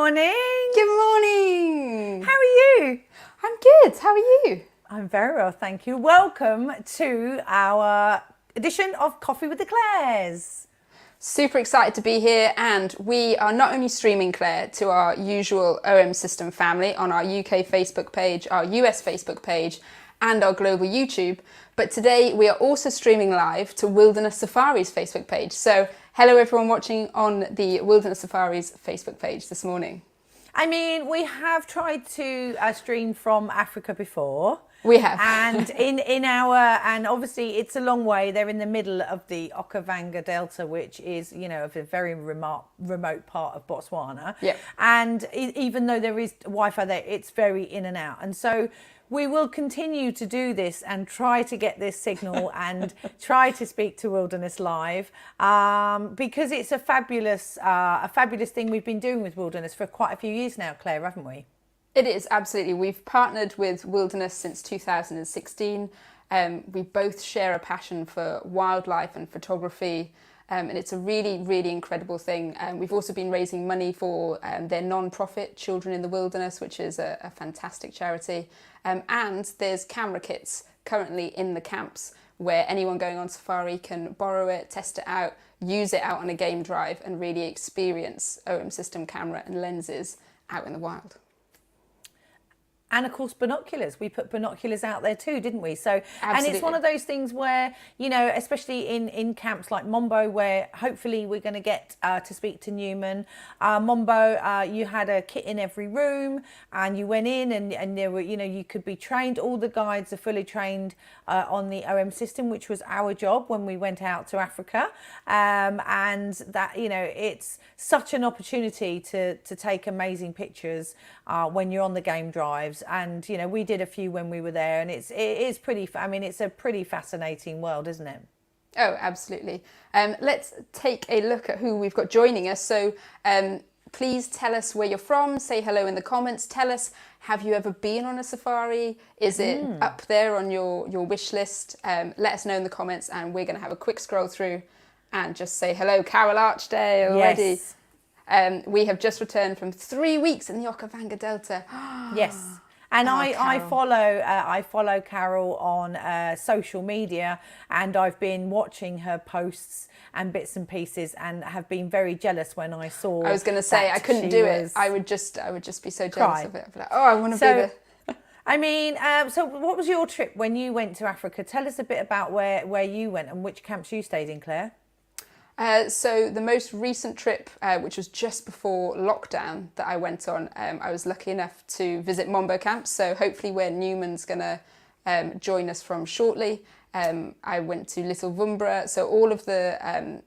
morning. Good morning. How are you? I'm good. How are you? I'm very well, thank you. Welcome to our edition of Coffee with Eclairs. Super excited to be here, and we are not only streaming, Claire, to our usual OM System family on our UK Facebook page, our US Facebook page, and our global YouTube, but today we are also streaming live to Wilderness Safari's Facebook page. So hello everyone watching on the Wilderness Safari's Facebook page this morning. I mean, we have tried to stream from Africa before. We have. And and obviously it's a long way. They're in the middle of the Okavango Delta, which is, you know, a very remote part of Botswana. Yeah. And even though there is Wi-Fi there, it's very in and out. And so we will continue to do this and try to get this signal and try to speak to Wilderness Live because it's a fabulous thing we've been doing with Wilderness for quite a few years now, Claire, haven't we? It is, absolutely. We've partnered with Wilderness since 2016. We both share a passion for wildlife and photography, and it's a really, really incredible thing. We've also been raising money for their non-profit Children in the Wilderness, which is a fantastic charity. And there's camera kits currently in the camps where anyone going on safari can borrow it, test it out, use it out on a game drive and really experience OM System camera and lenses out in the wild. And of course, binoculars. We put binoculars out there too, didn't we? So, Absolutely. And it's one of those things where, you know, especially in camps like Mambo, where hopefully we're going to get to speak to Newman. Mambo, you had a kit in every room and you went in and there were, you know, you could be trained. All the guides are fully trained on the OM system, which was our job when we went out to Africa. And that, you know, it's such an opportunity to take amazing pictures when you're on the game drives. And you know, we did a few when we were there, and it is pretty. I mean, it's a pretty fascinating world, isn't it? Oh, absolutely. Let's take a look at who we've got joining us. So please tell us where you're from. Say hello in the comments. Tell us, have you ever been on a safari? Is it up there on your wish list? Let us know in the comments, and we're going to have a quick scroll through and just say hello. Carol Archday already. Yes. We have just returned from 3 weeks in the Okavango Delta. Yes. And I follow Carol on social media, and I've been watching her posts and bits and pieces, and have been very jealous when I saw. I was going to say I couldn't do it. I would just be so jealous of it. I'd be like, oh, I want to be there. I mean, so what was your trip when you went to Africa? Tell us a bit about where you went and which camps you stayed in, Claire. So the most recent trip, which was just before lockdown that I went on, I was lucky enough to visit Mambo Camp. So hopefully where Newman's going to join us from shortly. I went to Little Vumbra. So all of the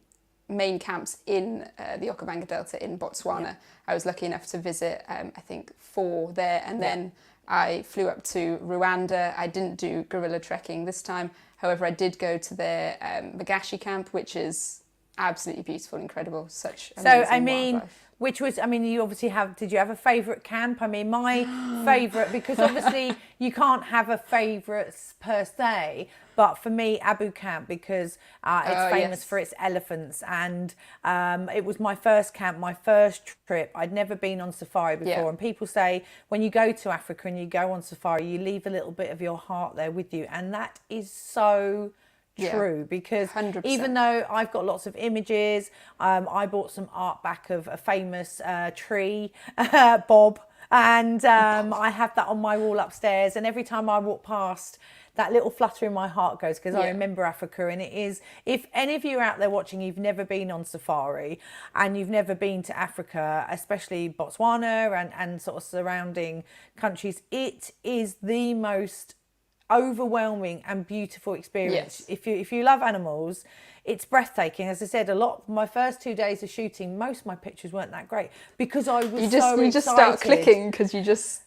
main camps in the Okavango Delta in Botswana, yeah. I was lucky enough to visit, I think 4 there. And then I flew up to Rwanda. I didn't do guerrilla trekking this time. However, I did go to their Magashi camp, which is absolutely beautiful, incredible, such amazing wildlife. You obviously did you have a favourite camp? I mean, my favourite, because obviously you can't have a favourite per se, but for me, Abu Camp, because it's famous for its elephants, and it was my first camp, my first trip. I'd never been on safari before, and people say when you go to Africa and you go on safari, you leave a little bit of your heart there with you, and that is so true, because 100%. Even though I've got lots of images, I bought some art back of a famous tree, Bob, and I have that on my wall upstairs, and every time I walk past, that little flutter in my heart goes, because I remember Africa. And it is, if any of you are out there watching, you've never been on safari and you've never been to Africa, especially Botswana and sort of surrounding countries, it is the most overwhelming and beautiful experience. If you love animals, it's breathtaking. As I said, my first 2 days of shooting, most of my pictures weren't that great because I was you just start clicking because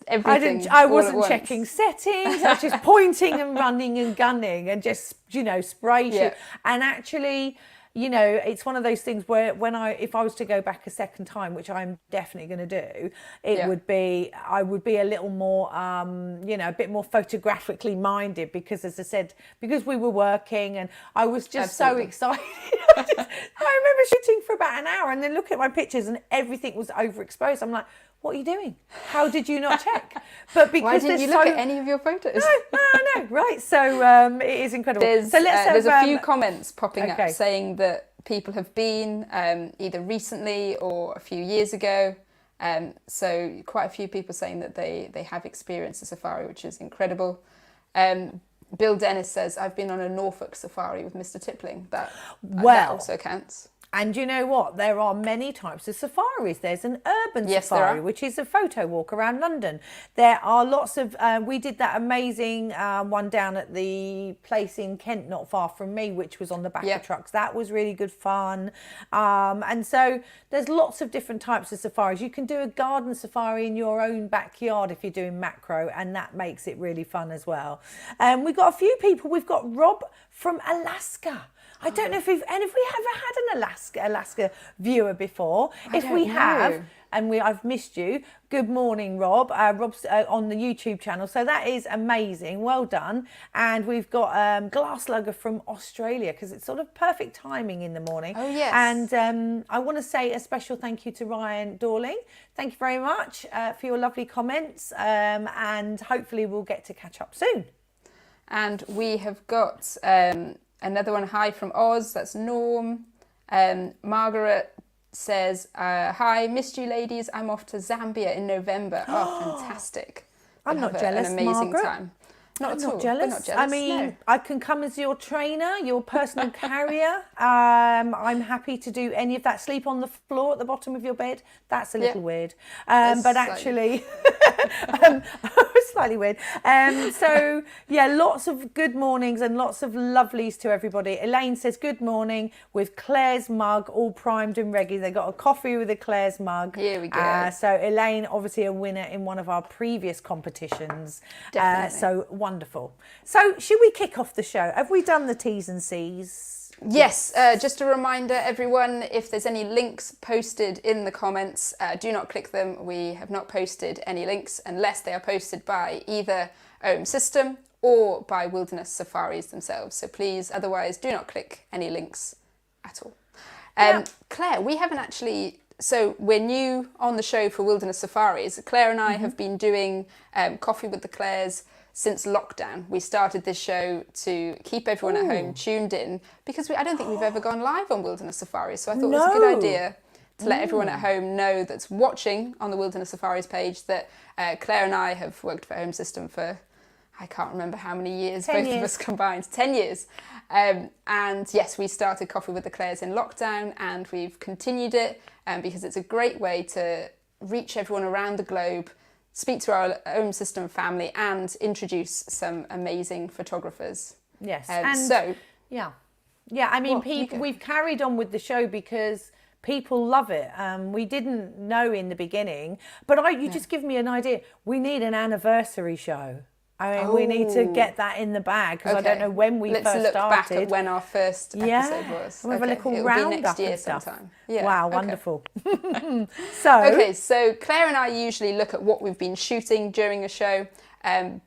everything. I wasn't checking settings. I was just pointing and running and gunning and just spray shoot. And actually, it's one of those things where if I was to go back a second time, which I'm definitely going to do, I would be a little more, a bit more photographically minded, because, as I said, because we were working and I was just so excited. I remember shooting for about an hour and then look at my pictures and everything was overexposed. I'm like, what are you doing? How did you not check? But because why didn't you look at any of your photos? No, right. So it is incredible. There's a few comments popping up saying that people have been either recently or a few years ago. So quite a few people saying that they have experienced a safari, which is incredible. Bill Dennis says, I've been on a Norfolk safari with Mr. Tippling. That also counts. And you know what? There are many types of safaris. There's an urban safari, which is a photo walk around London. There are lots of, we did that amazing one down at the place in Kent, not far from me, which was on the back of trucks. That was really good fun. And so there's lots of different types of safaris. You can do a garden safari in your own backyard if you're doing macro, and that makes it really fun as well. We've got a few people. We've got Rob from Alaska. I don't know if we've ever had an Alaska viewer before. If we have, and I've missed you, good morning, Rob. Rob's on the YouTube channel, so that is amazing. Well done. And we've got Glass Lugger from Australia, because it's sort of perfect timing in the morning. Oh, yes. And I want to say a special thank you to Ryan Dorling. Thank you very much for your lovely comments, and hopefully we'll get to catch up soon. And we have got... another one, hi from Oz, that's Norm. Margaret says, hi, missed you ladies, I'm off to Zambia in November. Oh, fantastic. I'm not jealous, an amazing Margaret. time. Not at all. Not jealous. We're not jealous. I mean, no. I can come as your trainer, your personal carrier. I'm happy to do any of that. Sleep on the floor at the bottom of your bed. That's a little weird. But actually, slightly weird. So, yeah, lots of good mornings and lots of lovelies to everybody. Elaine says, good morning with Claire's mug, all primed and ready. They got a coffee with a Claire's mug. Here we go. So Elaine, obviously a winner in one of our previous competitions. Definitely. So wonderful. So should we kick off the show? Have we done the T's and C's? Yes, just a reminder, everyone, if there's any links posted in the comments, do not click them. We have not posted any links unless they are posted by either OMSYSTEM or by Wilderness Safaris themselves. So please, otherwise, do not click any links at all. Claire, we haven't actually... So we're new on the show for Wilderness Safaris. Claire and I have been doing Coffee with the Claires since lockdown. We started this show to keep everyone at home tuned in because I don't think we've ever gone live on Wilderness Safaris. So I thought it was a good idea to let everyone at home know that's watching on the Wilderness Safaris page that Claire and I have worked for Home System for, I can't remember how many years, both of us combined, 10 years. And yes, we started Coffee with the Claires in lockdown and we've continued it because it's a great way to reach everyone around the globe, speak to our own system family and introduce some amazing photographers. Yes. I mean, we've carried on with the show because people love it. We didn't know in the beginning, but you just give me an idea. We need an anniversary show. I mean, we need to get that in the bag because I don't know when we first started. Let's look back at when our first episode was. We'll have a little roundup next year and stuff. sometime. Yeah. Wow, wonderful. So Claire and I usually look at what we've been shooting during a show,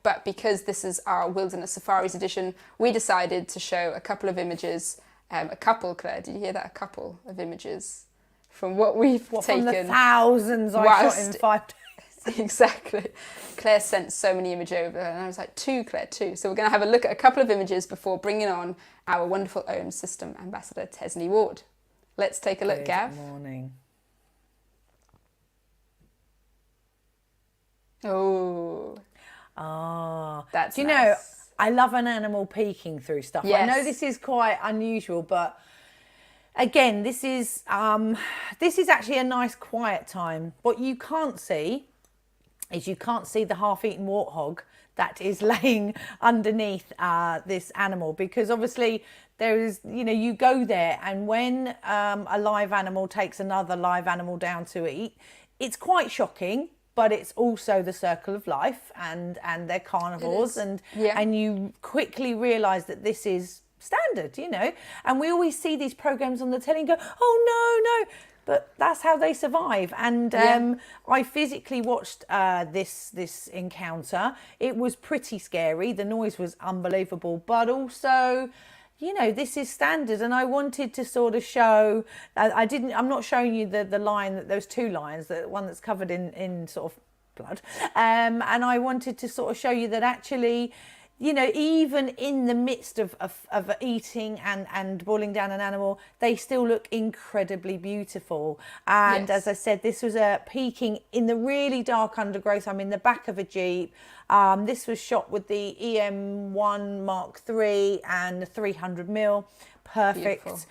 but because this is our Wilderness Safaris edition, we decided to show a couple of images. Claire, did you hear that? A couple of images from what we've taken. From the thousands I shot in 5 days. Exactly. Claire sent so many images over and I was like, Claire, 2. So we're going to have a look at a couple of images before bringing on our wonderful OMSYSTEM ambassador, Tesni Ward. Let's take a look, Gav. Good morning. Oh, that's Do you nice. know, I love an animal peeking through stuff. Yes. I know this is quite unusual, but again, this is actually a nice quiet time. What you can't see is you can't see the half-eaten warthog that is laying underneath this animal because obviously there is, you go there and when a live animal takes another live animal down to eat, it's quite shocking, but it's also the circle of life and they're carnivores and you quickly realise that this is standard, and we always see these programs on the telly and go, oh no, but that's how they survive. And I physically watched this encounter. It was pretty scary. The noise was unbelievable, but also you know, this is standard, and I wanted to sort of show. I'm not showing you the lion, that those two lions, the one that's covered in sort of blood, and I wanted to sort of show you that actually, you know, even in the midst of eating and boiling down an animal, they still look incredibly beautiful. And as I said, this was peaking in the really dark undergrowth. I'm in the back of a Jeep. This was shot with the EM1 Mark III and the 300mm. Perfect.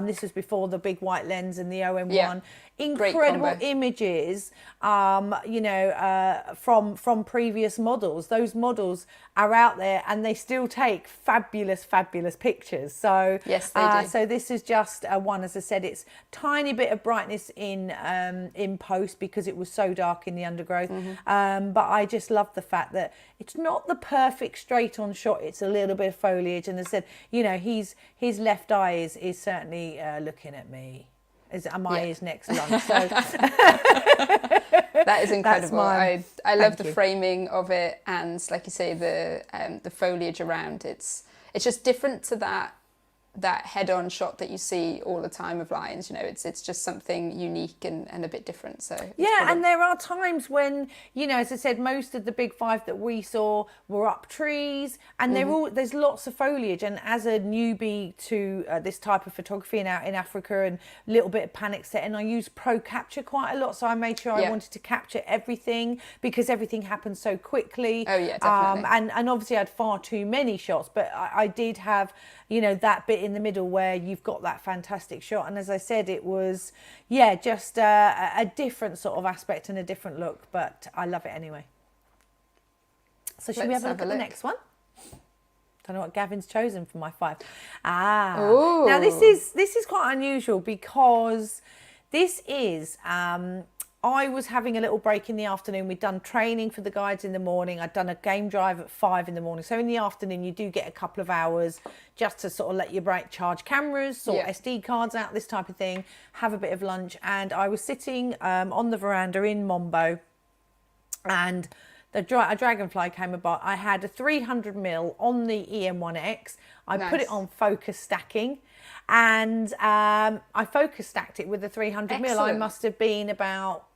This was before the big white lens and the OM1. Yeah. Incredible images, you know, from previous models. Those models are out there and they still take fabulous pictures. So yes, they do. So this is just one, as I said, it's tiny bit of brightness in post because it was so dark in the undergrowth. But I just love the fact that it's not the perfect straight on shot. It's a little bit of foliage, and as I said, you know, his left eye is certainly looking at me. Am I his next lunch? So that is incredible. I love the framing of it, and like you say, the foliage around. It's just different to that head-on shot that you see all the time of lions. You know, it's just something unique and a bit different. So yeah, and there are times when, you know, as I said, most of the big five that we saw were up trees, and there's lots of foliage. And as a newbie to this type of photography and out in Africa and a little bit of panic setting, I use pro capture quite a lot. So I made sure I wanted to capture everything because everything happened so quickly. Oh yeah, definitely. And obviously I had far too many shots, but I did have, you know, that bit in the middle where you've got that fantastic shot. And as I said, it was, yeah, just a different sort of aspect and a different look, but I love it anyway. So should we have a look at the next one? Don't know what Gavin's chosen for my 5. Ooh. Now this is quite unusual because this is, I was having a little break in the afternoon. We'd done training for the guides in the morning. I'd done a game drive at 5 in the morning. So in the afternoon, you do get a couple of hours just to sort of let your brain charge cameras, sort SD cards out, this type of thing, have a bit of lunch. And I was sitting on the veranda in Mambo, and a dragonfly came about. I had a 300mm on the EM1X. I put it on focus stacking. And I focus stacked it with the 300mm. Excellent. I must have been about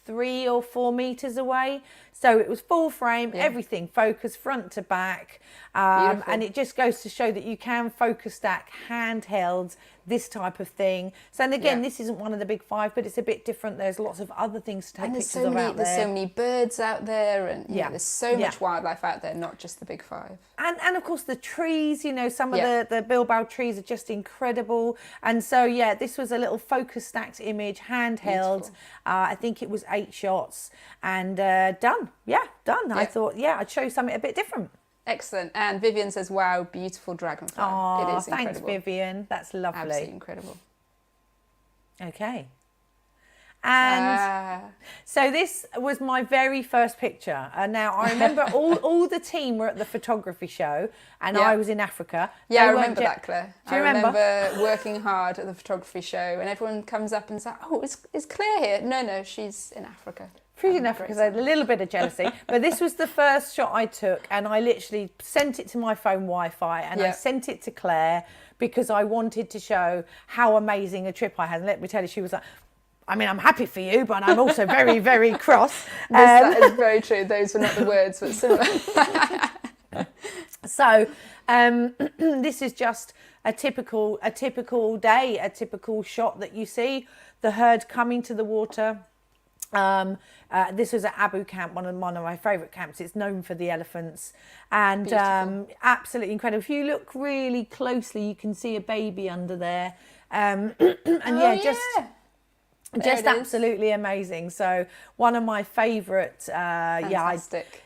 3 or 4 meters away. So it was full frame, everything focused front to back. And it just goes to show that you can focus stack handheld, this type of thing. So, and again, this isn't one of the big 5, but it's a bit different. There's lots of other things to take pictures of out there. There's so many birds out there, and there's so much wildlife out there, not just the big 5. And of course the trees, you know, some of the bilbow trees are just incredible. And so, yeah, this was a little focus stacked image, handheld. I think it was 8 shots and done. Yeah, done. I thought, I'd show you something a bit different. Excellent. And Vivian says, wow, beautiful dragonfly. Oh, it is thanks, incredible. Vivian. That's lovely. Absolutely incredible. Okay. And so this was my very first picture. And now I remember all the team were at the photography show, and I was in Africa. Yeah, I remember that, Claire. Do you remember? I remember working hard at the photography show, and everyone comes up and says, oh, is Claire here? No, she's in Africa. Pretty enough, because I had a little bit of jealousy. But this was the first shot I took, and I literally sent it to my phone Wi-Fi, and I sent it to Claire because I wanted to show how amazing a trip I had. And let me tell you, she was like, I mean, I'm happy for you, but I'm also very, very cross. That is very true. Those were not the words, but similar. So this is just a typical day, a typical shot that you see. The herd coming to the water. This was at Abu Camp, one of my favourite camps. It's known for the elephants, and absolutely incredible. If you look really closely, you can see a baby under there, and just absolutely amazing. So one of my favourite,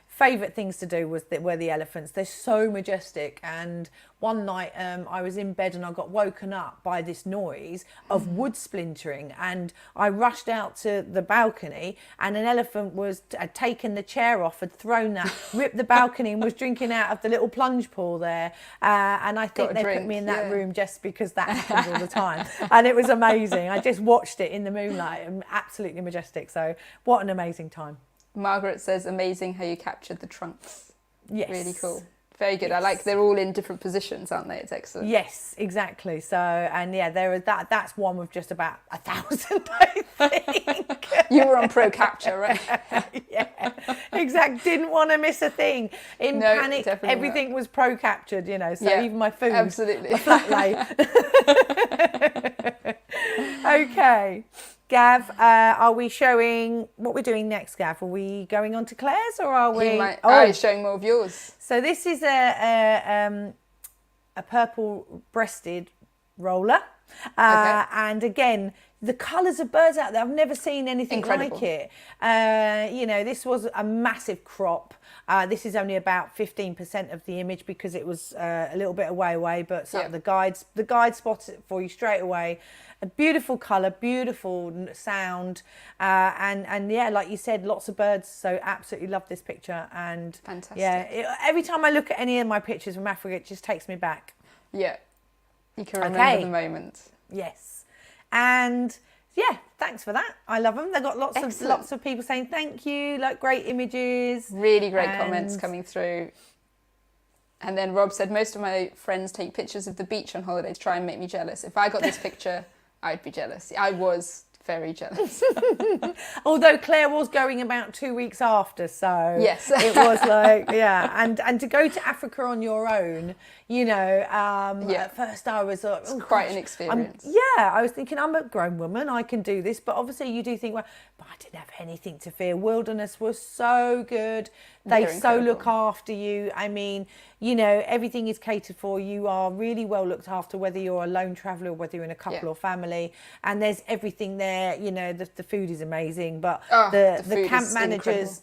favourite things to do were the elephants. They're so majestic. And one night I was in bed and I got woken up by this noise of wood splintering, and I rushed out to the balcony, and an elephant had taken the chair off, had thrown that, ripped the balcony, and was drinking out of the little plunge pool there. And I think they put me in that room just because that happens all the time. And it was amazing. I just watched it in the moonlight, and absolutely majestic. So what an amazing time. Margaret says, amazing how you captured the trunks. Yes. Really cool. Very good. Yes. I like they're all in different positions, aren't they? It's excellent. Yes, exactly. So, and yeah, there is that's one with just about 1,000, I think. You were on Pro Capture, right? Yeah, exactly. Didn't want to miss a thing. In No, panic, definitely everything not. was pro captured, you know, so Yeah, even my food, absolutely. my flat lay. Okay. Gav, are we showing what we're doing next, Gav? Are we going on to Claire's or are we? He's showing more of yours. So this is a purple breasted roller. Okay. And again, the colours of birds out there, I've never seen anything Incredible. like it. You know, this was a massive crop. This is only about 15% of the image because it was a little bit away, but so the guide spots it for you straight away. A beautiful colour, beautiful sound, and yeah, like you said, lots of birds. So absolutely love this picture. And Fantastic. yeah, every time I look at any of my pictures from Africa, it just takes me back. Yeah, you can remember the moment. Yes, and yeah, thanks for that. I love them. They've got lots of people saying thank you, like great images. Really great comments coming through. And then Rob said, most of my friends take pictures of the beach on holiday to try and make me jealous. If I got this picture, I'd be jealous. I was very jealous. Although Claire was going about 2 weeks after, so yes, it was like, yeah, and to go to Africa on your own, you know, at first I was like, it's quite an experience. I was thinking, I'm a grown woman, I can do this, but obviously you do think, well, but I didn't have anything to fear. Wilderness was so good. They so look after you. I mean, you know, everything is catered for. You are really well looked after, whether you're a lone traveller or whether you're in a couple or family. And there's everything there. You know, the food is amazing, but the camp managers,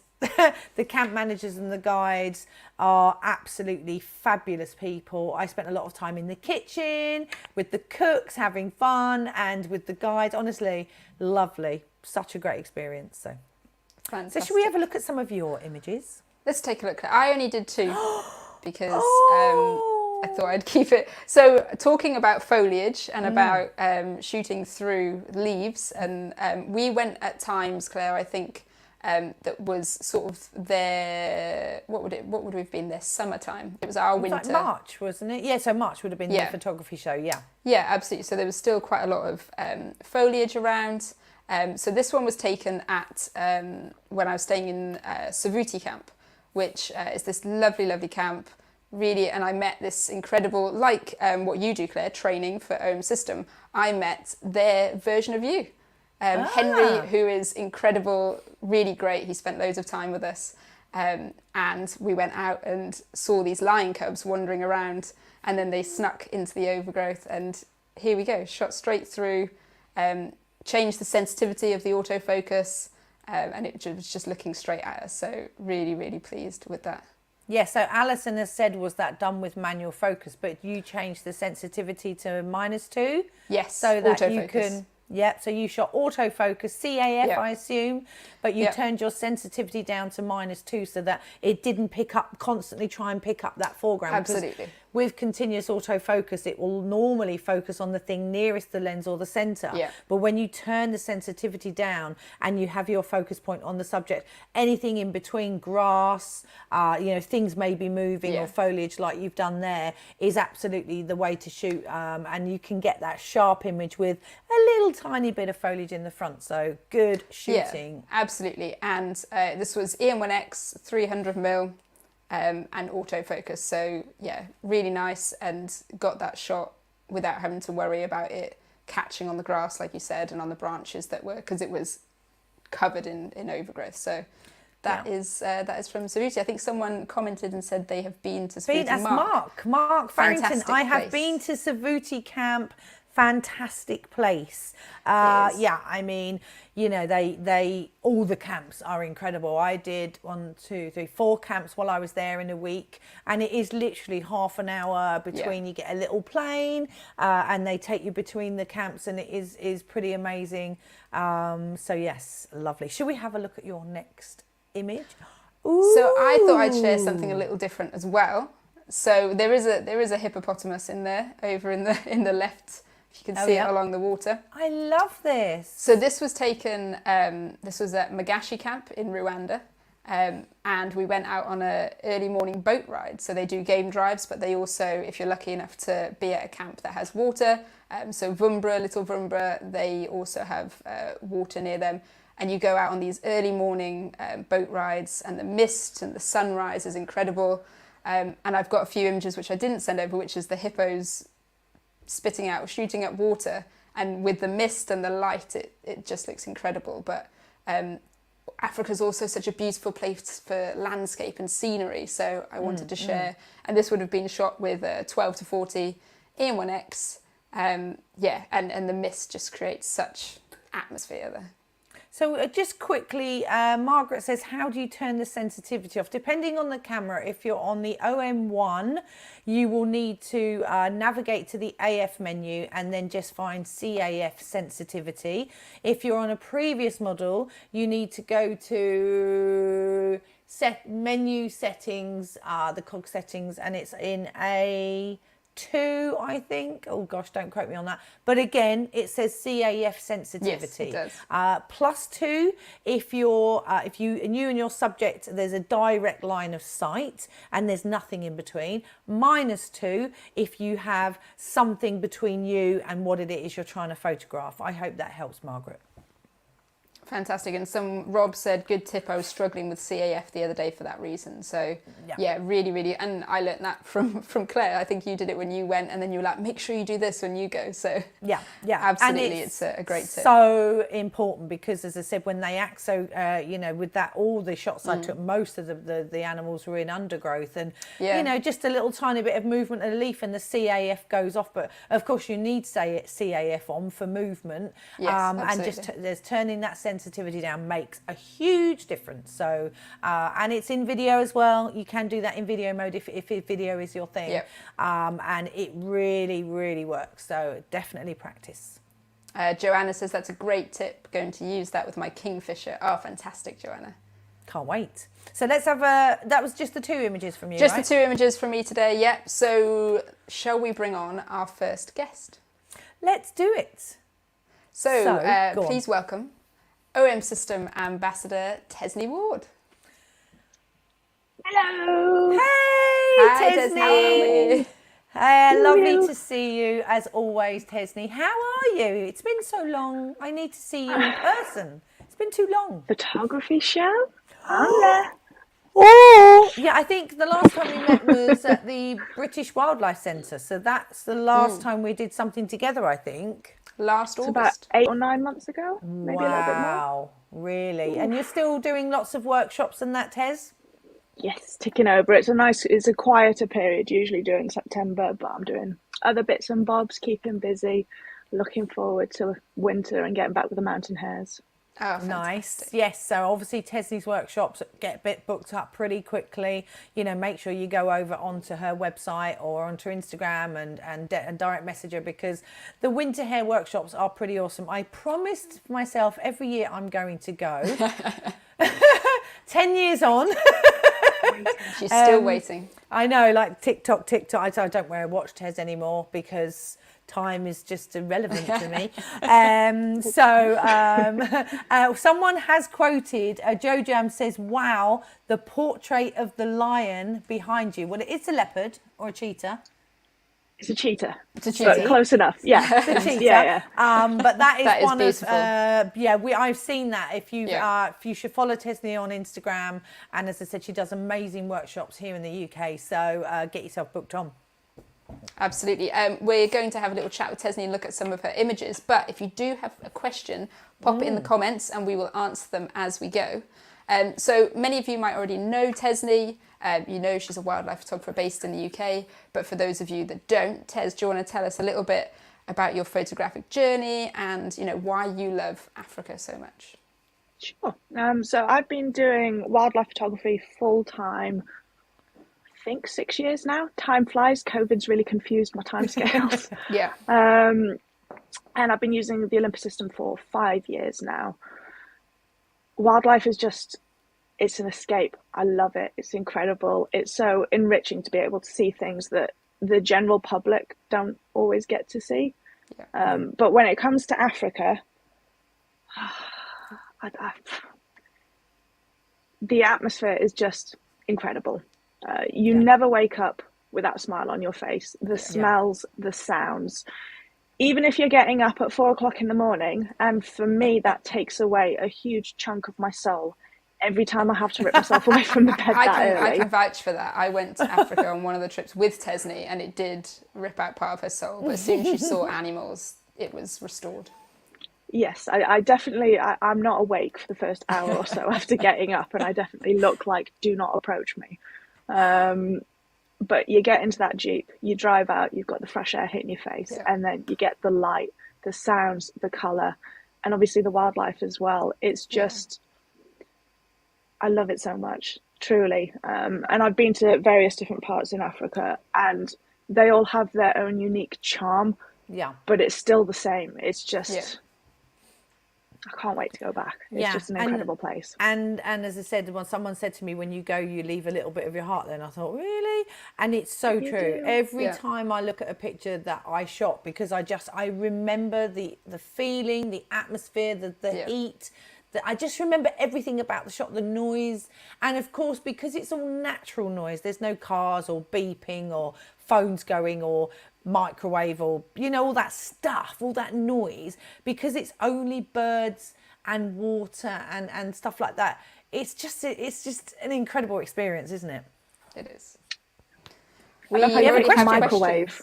the camp managers and the guides are absolutely fabulous people. I spent a lot of time in the kitchen with the cooks, having fun, and with the guides. Honestly, lovely. Such a great experience. So, fantastic. So should we have a look at some of your images? Let's take a look. I only did 2 because I thought I'd keep it. So talking about foliage and about shooting through leaves, and we went at times, Claire, I think, that was sort of their, what would we have been, their summertime. It was our winter. Like March, wasn't it? Yeah, so March would have been the photography show, yeah. Yeah, absolutely. So there was still quite a lot of foliage around. So this one was taken at when I was staying in Photographic Camp, which is this lovely, lovely camp, really. And I met this incredible, like what you do, Claire, training for OMSYSTEM. I met their version of you. Henry, who is incredible, really great. He spent loads of time with us. And we went out and saw these lion cubs wandering around, and then they snuck into the overgrowth. And here we go, shot straight through, changed the sensitivity of the autofocus, and it was just looking straight at us. So really, really pleased with that. Yeah, so Alison has said, was that done with manual focus, but you changed the sensitivity to -2? Yes, so that autofocus. you can. Yeah, so you shot autofocus, CAF, I assume, but you turned your sensitivity down to -2 so that it didn't constantly try and pick up that foreground. Absolutely. With continuous autofocus, it will normally focus on the thing nearest the lens or the centre. Yeah. But when you turn the sensitivity down and you have your focus point on the subject, anything in between, grass, you know, things may be moving or foliage like you've done there, is absolutely the way to shoot. And you can get that sharp image with a little tiny bit of foliage in the front. So good shooting. Yeah, absolutely. And this was EM1X 300mm. And autofocus, so yeah, really nice, and got that shot without having to worry about it catching on the grass, like you said, and on the branches that were, because it was covered in overgrowth. So that is from Savuti. I think someone commented and said they have been to Savuti. That's Mark Farrington. I have been to Savuti Camp. Fantastic place. Yeah, I mean, you know, they all the camps are incredible. I did 1, 2, 3, 4 camps while I was there in a week, and it is literally half an hour between. You get a little plane, and they take you between the camps, and it is pretty amazing. So yes, lovely. Should we have a look at your next image? Ooh. So I thought I'd share something a little different as well. So there is a hippopotamus in there, over in the left. If you can see it along the water. I love this. So this was taken, this was at Magashi Camp in Rwanda. and we went out on a early morning boat ride. So they do game drives, but they also, if you're lucky enough to be at a camp that has water, so Little Vumbra, they also have water near them. And you go out on these early morning boat rides, and the mist and the sunrise is incredible. And I've got a few images which I didn't send over, which is the hippos shooting up water. And with the mist and the light, it just looks incredible. But Africa's also such a beautiful place for landscape and scenery. So I wanted to share. And this would have been shot with a 12 to 40 EM1X. And the mist just creates such atmosphere there. So just quickly, Margaret says, how do you turn the sensitivity off? Depending on the camera, if you're on the OM1, you will need to navigate to the AF menu and then just find CAF sensitivity. If you're on a previous model, you need to go to menu settings, the cog settings, and it's in A2, I think. Oh gosh, don't quote me on that. But again, it says CAF sensitivity. Yes, it does. +2 if you and your subject, there's a direct line of sight and there's nothing in between. -2 if you have something between you and what it is you're trying to photograph. I hope that helps, Margaret. Fantastic. And Rob said, good tip, I was struggling with CAF the other day for that reason. So yeah, really, really, and I learnt that from Claire. I think you did it when you went, and then you were like, make sure you do this when you go. So yeah, absolutely, it's a great tip. So important, because as I said, when they act, so with that, all the shots I took, most of the animals were in undergrowth, and just a little tiny bit of movement of the leaf and the CAF goes off. But of course you need CAF on for movement. And just there's turning that sensitivity down makes a huge difference. So and it's in video as well. You can do that in video mode if video is your thing. And it really, really works. So definitely practice. Joanna says that's a great tip. Going to use that with my kingfisher. Oh, fantastic, Joanna. Can't wait. So let's have that was just the 2 images from you, Just right? the 2 images from me today, yep. So shall we bring on our first guest? Let's do it. So please welcome OM System Ambassador Tesni Ward. Hello. Hey, Hi, Tesni. Hey, lovely to see you as always, Tesni. How are you? It's been so long. I need to see you in person. It's been too long. Photography show? I'm there. Oh, yeah, I think the last time we met was at the British Wildlife Centre. So that's the last time we did something together, I think. Last August. About 8 or 9 months ago, maybe a little bit more. Wow, really? Ooh. And you're still doing lots of workshops and that, Tez? Yes, ticking over. It's a quieter period, usually during September, but I'm doing other bits and bobs, keeping busy, looking forward to winter and getting back with the mountain hares. Oh, nice. Yes, so obviously Tesni's workshops get a bit booked up pretty quickly. Make sure you go over onto her website or onto Instagram and direct message her, because the winter hair workshops are pretty awesome. I promised myself every year I'm going to go. 10 years on. She's still waiting. I know, like TikTok. I don't wear a watch, Tez, anymore, because time is just irrelevant to me. Someone has quoted, Joe Jam says, wow, the portrait of the lion behind you. Well, it's a leopard or a cheetah. It's a cheetah. It's a cheetah. But close enough. Yeah. It's a cheetah. Yeah. But that is that one is of I've seen that. If you should follow Tesni on Instagram, and as I said, she does amazing workshops here in the UK. So get yourself booked on. Absolutely. We're going to have a little chat with Tesni and look at some of her images. But if you do have a question, pop it in the comments and we will answer them as we go. So many of you might already know Tesni. She's a wildlife photographer based in the UK. But for those of you that don't, Tez, do you want to tell us a little bit about your photographic journey and, why you love Africa so much? Sure. So I've been doing wildlife photography full time, I think 6 years now. Time flies. COVID's really confused my timescales. Yeah. And I've been using the Olympus system for 5 years now. Wildlife is it's an escape. I love it. It's incredible. It's so enriching to be able to see things that the general public don't always get to see. Yeah. But when it comes to Africa, the atmosphere is just incredible. You never wake up without a smile on your face. The smells, the sounds. Even if you're getting up at 4 o'clock in the morning, and for me, that takes away a huge chunk of my soul every time I have to rip myself away from the bed I can vouch for that. I went to Africa on one of the trips with Tesni, and it did rip out part of her soul. But as soon as she saw animals, it was restored. Yes, I definitely, I'm not awake for the first hour or so after getting up, and I definitely look like, do not approach me. But you get into that Jeep, you drive out, you've got the fresh air hitting your face, and then you get the light, the sounds, the colour, and obviously the wildlife as well. It's just, I love it so much, truly. And I've been to various different parts in Africa, and they all have their own unique charm. Yeah. But it's still the same. It's just, I can't wait to go back. It's just an incredible place. And as I said, when someone said to me, when you go, you leave a little bit of your heart there. And I thought, really? And it's so true. Every time I look at a picture that I shot, because I remember the feeling, the atmosphere, the heat. I just remember everything about the shot, the noise. And of course, because it's all natural noise, there's no cars or beeping or phones going or microwave or, you know, all that stuff, all that noise, because it's only birds and water and stuff like that. It's just an incredible experience, isn't it? It is. We already have microwave.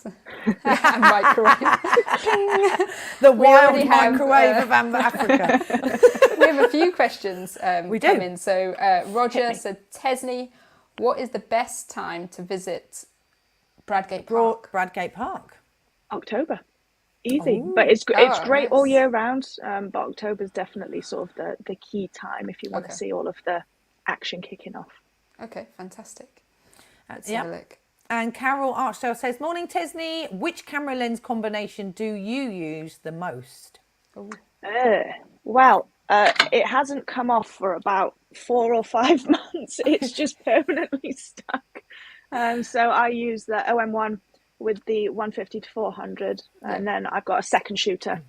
Microwave. The wild microwave of Africa. We have a few questions come in. So Roger said, Tesni, what is the best time to visit Bradgate Park? Bradgate Park. October. Easy. Oh. But it's great all year round. But October's definitely sort of the key time if you want to see all of the action kicking off. Okay, fantastic. Let's have a look. And Carol Archdale says, morning Tesni, which camera lens combination do you use the most? Well, it hasn't come off for about 4 or 5 months. It's just permanently stuck. So I use the OM1 with the 150 to 400. And then I've got a second shooter,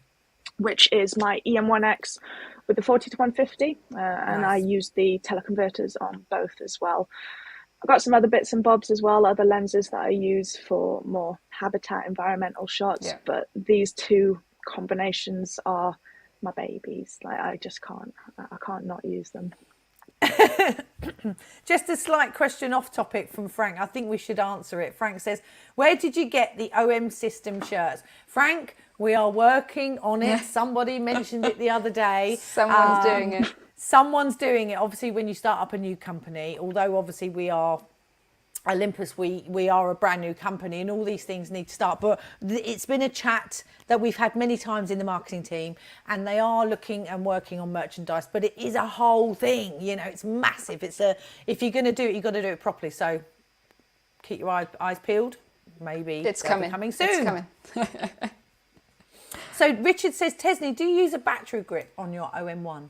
which is my EM1X with the 40 to 150. And I use the teleconverters on both as well. I've got some other bits and bobs as well, other lenses that I use for more habitat environmental shots, but these two combinations are my babies. Like I can't not use them. Just a slight question off topic from Frank. I think we should answer it. Frank says, where did you get the OM System shirts? Frank, we are working on it. Somebody mentioned it the other day. Someone's doing it. Someone's doing it. Obviously, when you start up a new company, although obviously we are Olympus, we are a brand new company and all these things need to start. But it's been a chat that we've had many times in the marketing team, and they are looking and working on merchandise. But it is a whole thing, you know, it's massive. If you're going to do it, you've got to do it properly. So keep your eyes peeled. Maybe it's coming soon. It's coming. So Richard says, Tesni, do you use a battery grip on your OM1?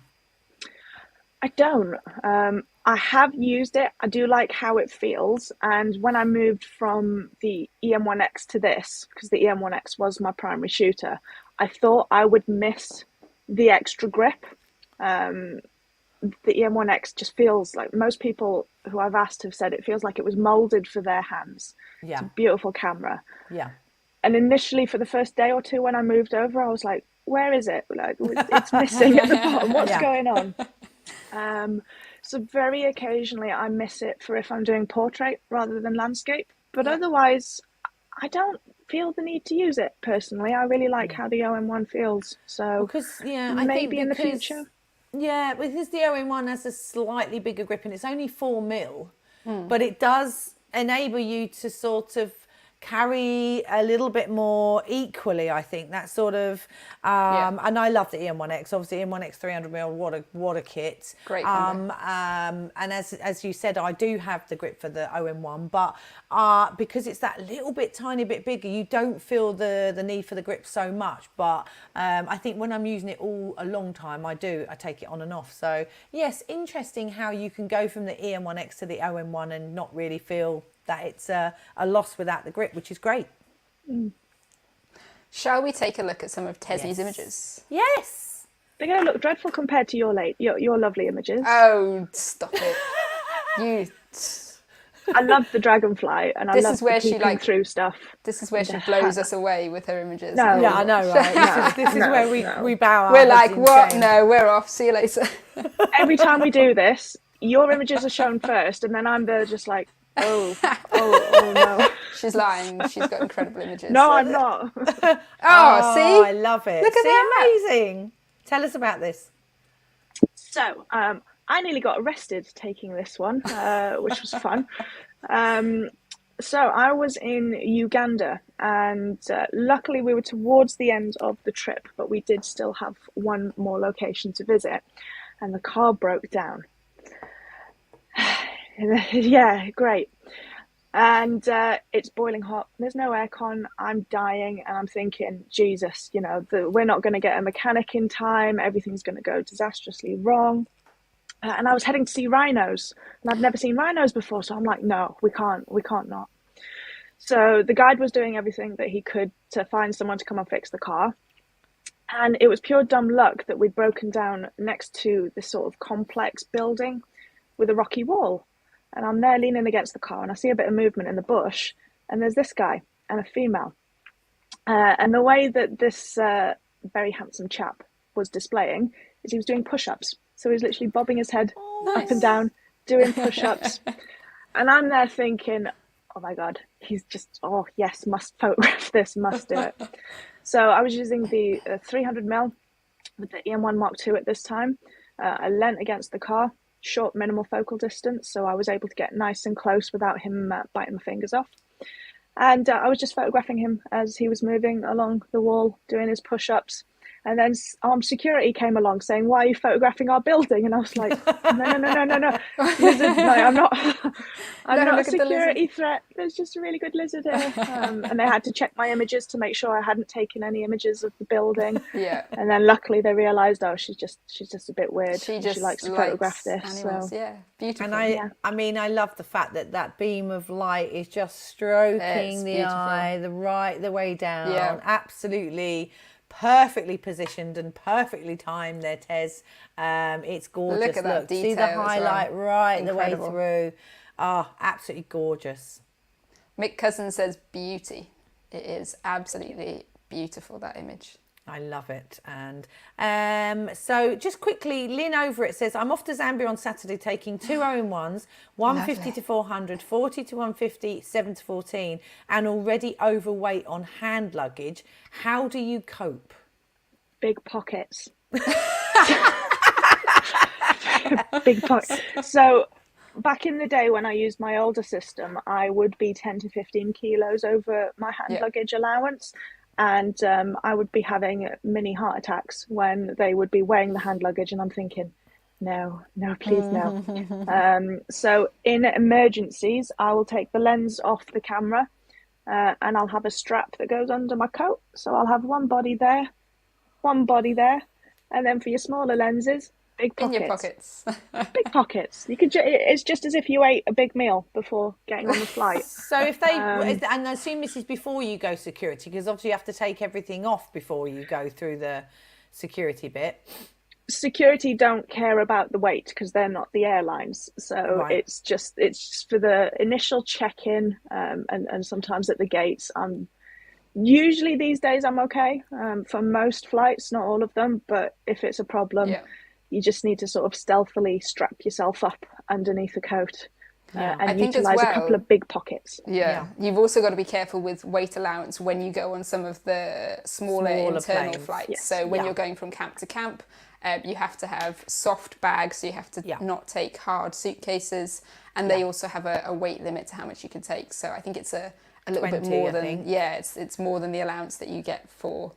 I don't. I have used it. I do like how it feels. And when I moved from the EM1X to this, because the EM1X was my primary shooter, I thought I would miss the extra grip. The EM1X just feels like, most people who I've asked have said it feels like it was molded for their hands. Yeah. It's a beautiful camera. Yeah. And initially for the first day or two when I moved over, I was like, where is it? Like, it's missing at the bottom. What's going on? So very occasionally I miss it for if I'm doing portrait rather than landscape, but otherwise I don't feel the need to use it personally. I really like how the OM1 feels, so because maybe in the future. Yeah, because the OM1 has a slightly bigger grip and it's only 4mm, but it does enable you to sort of carry a little bit more equally, I think. That sort of and I love the EM1X. Obviously EM1X 300mm, what a kit. Great camera. And as you said, I do have the grip for the OM1, but because it's that little bit tiny bit bigger, you don't feel the need for the grip so much. But I think when I'm using it all a long time, I take it on and off. So yes, interesting how you can go from the EM1X to the OM1 and not really feel that it's a loss without the grip, which is great. Shall we take a look at some of Tesni's images? Yes. They're going to look dreadful compared to your lovely images. Oh, stop it. You... I love the dragonfly, and I love the peeking through stuff. This is where she blows us away with her images. No. Yeah, I know, right? This is where we bow our We're heads like, in what? shame. No, we're off. See you later. Every time we do this, your images are shown first, and then I'm there just like, oh no. She's lying. She's got incredible images. No, I'm not. Oh, see? I love it. Look at that. Amazing. Tell us about this. So, I nearly got arrested taking this one, which was fun. So I was in Uganda, and luckily we were towards the end of the trip, but we did still have one more location to visit, and the car broke down. Yeah, great. And it's boiling hot. There's no aircon. I'm dying, and I'm thinking, Jesus, we're not going to get a mechanic in time. Everything's going to go disastrously wrong. And I was heading to see rhinos, and I'd never seen rhinos before. So I'm like, no, we can't not. So the guide was doing everything that he could to find someone to come and fix the car. And it was pure dumb luck that we'd broken down next to this sort of complex building with a rocky wall. And I'm there leaning against the car, and I see a bit of movement in the bush, and there's this guy and a female. And the way that this very handsome chap was displaying is he was doing push-ups. So he was literally bobbing his head up and down, doing push-ups. And I'm there thinking, oh my God, he's just, oh yes, must photograph this, must do it. So I was using the 300mm with the EM1 Mark II at this time. I leant against the car, short minimal focal distance, so I was able to get nice and close without him biting my fingers off. And I was just photographing him as he was moving along the wall, doing his push-ups. And then armed security came along saying, why are you photographing our building? And I was like, no. Lizard, no, I'm not a security threat. There's just a really good lizard here. And they had to check my images to make sure I hadn't taken any images of the building. Yeah. And then luckily they realised, oh, she's just a bit weird. She likes to photograph this. Animals. So. Yeah, beautiful. And I mean, I love the fact that beam of light is just stroking the eye the way down. Yeah. Absolutely. Perfectly positioned and perfectly timed there, Tez. It's gorgeous. Look at that detail. See the highlight right Incredible. the way through. Oh, absolutely gorgeous. Mick Cousin says beauty. It is absolutely beautiful, that image. I love it. And so just quickly, Lynn over it says, I'm off to Zambia on Saturday taking two OM1s, 150 to 400, 40 to 150, 7 to 14, and already overweight on hand luggage. How do you cope? Big pockets. Big pockets. So back in the day when I used my older system, I would be 10 to 15 kilos over my hand luggage allowance. And I would be having mini heart attacks when they would be weighing the hand luggage, and I'm thinking, no, please, no. So in emergencies, I will take the lens off the camera, and I'll have a strap that goes under my coat. So I'll have one body there, and then for your smaller lenses, big pockets. In your pockets. Big pockets. You could. It's just as if you ate a big meal before getting on the flight. So if they, and I assume this is before you go security, because obviously you have to take everything off before you go through the security bit. Security don't care about the weight because they're not the airlines. So it's just for the initial check-in, and sometimes at the gates. Usually these days I'm okay for most flights, not all of them. But if it's a problem. Yeah. You just need to sort of stealthily strap yourself up underneath a coat and utilise a couple of big pockets. Yeah. You've also got to be careful with weight allowance when you go on some of the smaller internal planes. Flights. Yes. So when you're going from camp to camp, you have to have soft bags, so you have to not take hard suitcases. And they also have a weight limit to how much you can take. So I think it's a little bit more than... Yeah, it's more than the allowance that you get for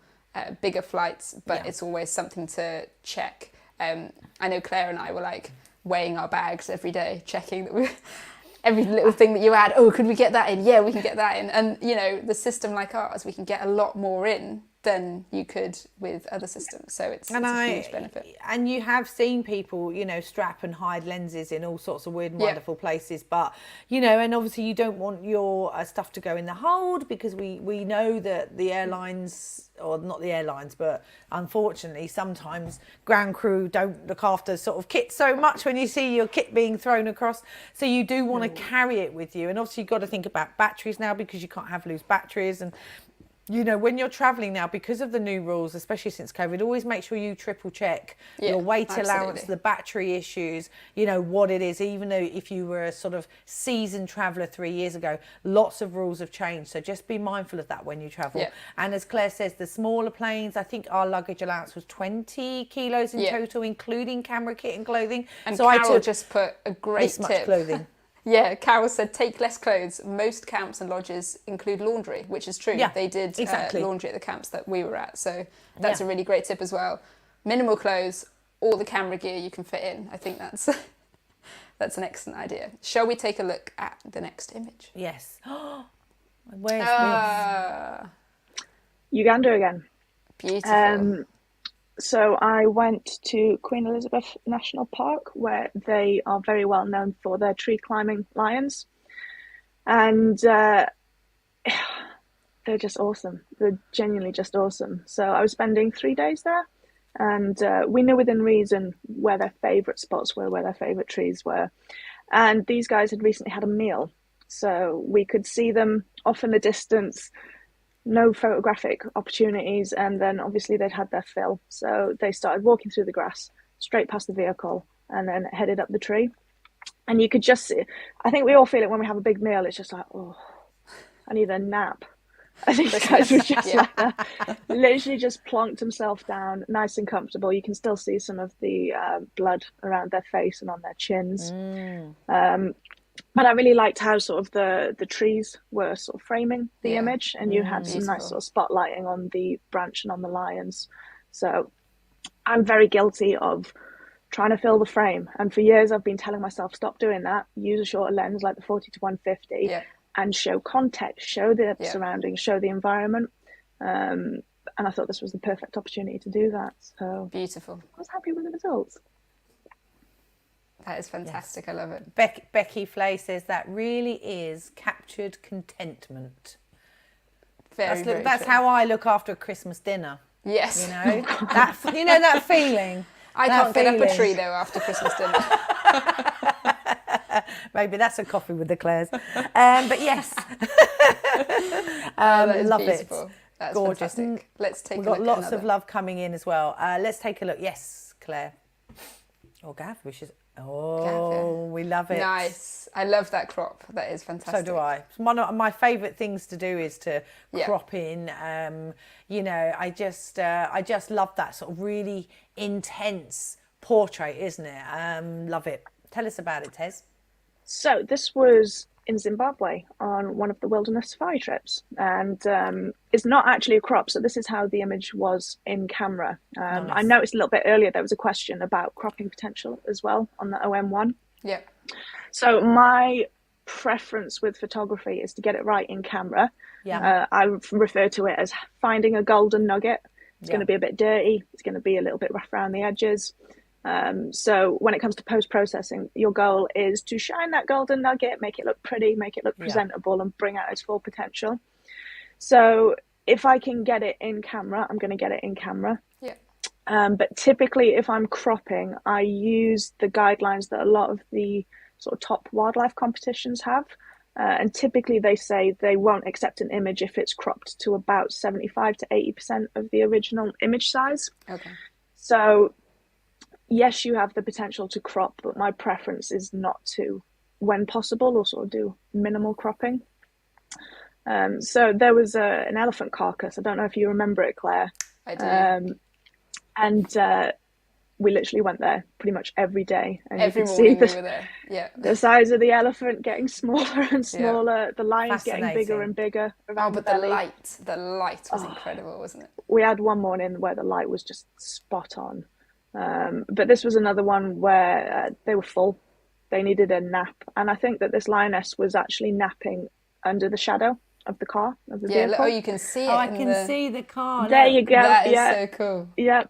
bigger flights, but it's always something to check. I know Claire and I were like weighing our bags every day, checking that every little thing that you add. Oh, could we get that in? Yeah, we can get that in. And the system like ours, we can get a lot more in than you could with other systems. So it's a huge benefit. And you have seen people, you know, strap and hide lenses in all sorts of weird and wonderful places. But, you know, and obviously you don't want your stuff to go in the hold, because we know that the airlines, or not the airlines, but unfortunately sometimes ground crew don't look after sort of kit so much when you see your kit being thrown across. So you do want to carry it with you. And obviously you've got to think about batteries now, because you can't have loose batteries. And you know, when you're traveling now, because of the new rules, especially since COVID, always make sure you triple check your weight allowance, the battery issues, you know, what it is. Even though if you were a sort of seasoned traveller 3 years ago, lots of rules have changed. So just be mindful of that when you travel. And as Claire says, the smaller planes, I think our luggage allowance was 20 kilos in total, including camera kit and clothing. And so Carol I took just put a great this much clothing. Yeah, Carol said take less clothes. Most camps and lodges include laundry, which is true. Yeah, they did laundry at the camps that we were at. So that's a really great tip as well. Minimal clothes, all the camera gear you can fit in. I think that's that's an excellent idea. Shall we take a look at the next image? Yes. Where's this? Uganda again. Beautiful. So I went to Queen Elizabeth National Park, where they are very well known for their tree climbing lions. And they're just awesome. They're genuinely just awesome. So I was spending 3 days there, and we knew within reason where their favourite spots were, where their favourite trees were. And these guys had recently had a meal, so we could see them off in the distance. No photographic opportunities, and then obviously they'd had their fill, so they started walking through the grass straight past the vehicle and then headed up the tree. And you could just see, I think we all feel it when we have a big meal, it's just like, oh, I need a nap. I think the guys were just like that. Literally just plonked himself down, nice and comfortable. You can still see some of the blood around their face and on their chins. But I really liked how sort of the trees were sort of framing the image, and you had some nice sort of spotlighting on the branch and on the lions. So I'm very guilty of trying to fill the frame. And for years I've been telling myself, stop doing that. Use a shorter lens like the 40 to 150 and show context, show the surroundings, show the environment. And I thought this was the perfect opportunity to do that. So beautiful. I was happy with the results. That is fantastic. I love it. Becky Flay says that really is captured contentment. That's how I look after a Christmas dinner. Yes. You know, that feeling. I can't get up a tree though after Christmas dinner. Maybe that's a coffee with the Claires. But yes. Love beautiful. it. That's gorgeous. Fantastic. Let's take a We've look. got lots of love coming in as well. Let's take a look. Yes, Claire. Oh, Gav wishes. Oh, we love it. Nice. I love that crop. That is fantastic. So do I. One of my favourite things to do is to crop in. You know, I just love that sort of really intense portrait, isn't it? Love it. Tell us about it, Tez. So this was in Zimbabwe on one of the wilderness safari trips, and it's not actually a crop, so this is how the image was in camera. Nice. I noticed a little bit earlier there was a question about cropping potential as well on the OM1. Yeah. So my preference with photography is to get it right in camera. Yeah. I refer to it as finding a golden nugget. It's going to be a bit dirty, it's going to be a little bit rough around the edges. So when it comes to post-processing, your goal is to shine that golden nugget, make it look pretty, make it look presentable, and bring out its full potential. So if I can get it in camera, I'm going to get it in camera. Yeah. But typically if I'm cropping, I use the guidelines that a lot of the sort of top wildlife competitions have. And typically they say they won't accept an image if it's cropped to about 75 to 80% of the original image size. Okay. So yes, you have the potential to crop, but my preference is not to, when possible, or sort of do minimal cropping. So there was an elephant carcass. I don't know if you remember it, Claire. I do. And we literally went there pretty much every day. And every morning we were there. Yeah. The size of the elephant getting smaller and smaller. The lions getting bigger and bigger around the belly. The light was incredible, wasn't it? We had one morning where the light was just spot on. But this was another one where they were full. They needed a nap. And I think that this lioness was actually napping under the shadow of the car, of the Yeah, vehicle. oh, you can see it. Oh, I can see the car. There look. you go. That is yeah. so cool. Yeah.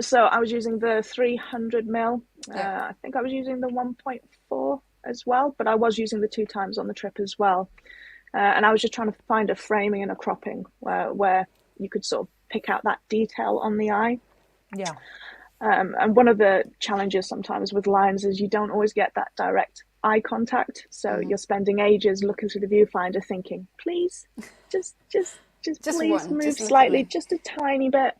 So I was using the 300 mil. I think I was using the 1.4 as well, but I was using the 2 times on the trip as well. And I was just trying to find a framing and a cropping where you could sort of pick out that detail on the eye. Yeah. And one of the challenges sometimes with lines is you don't always get that direct eye contact. So you're spending ages looking through the viewfinder thinking, please, just please move slightly, just a tiny bit.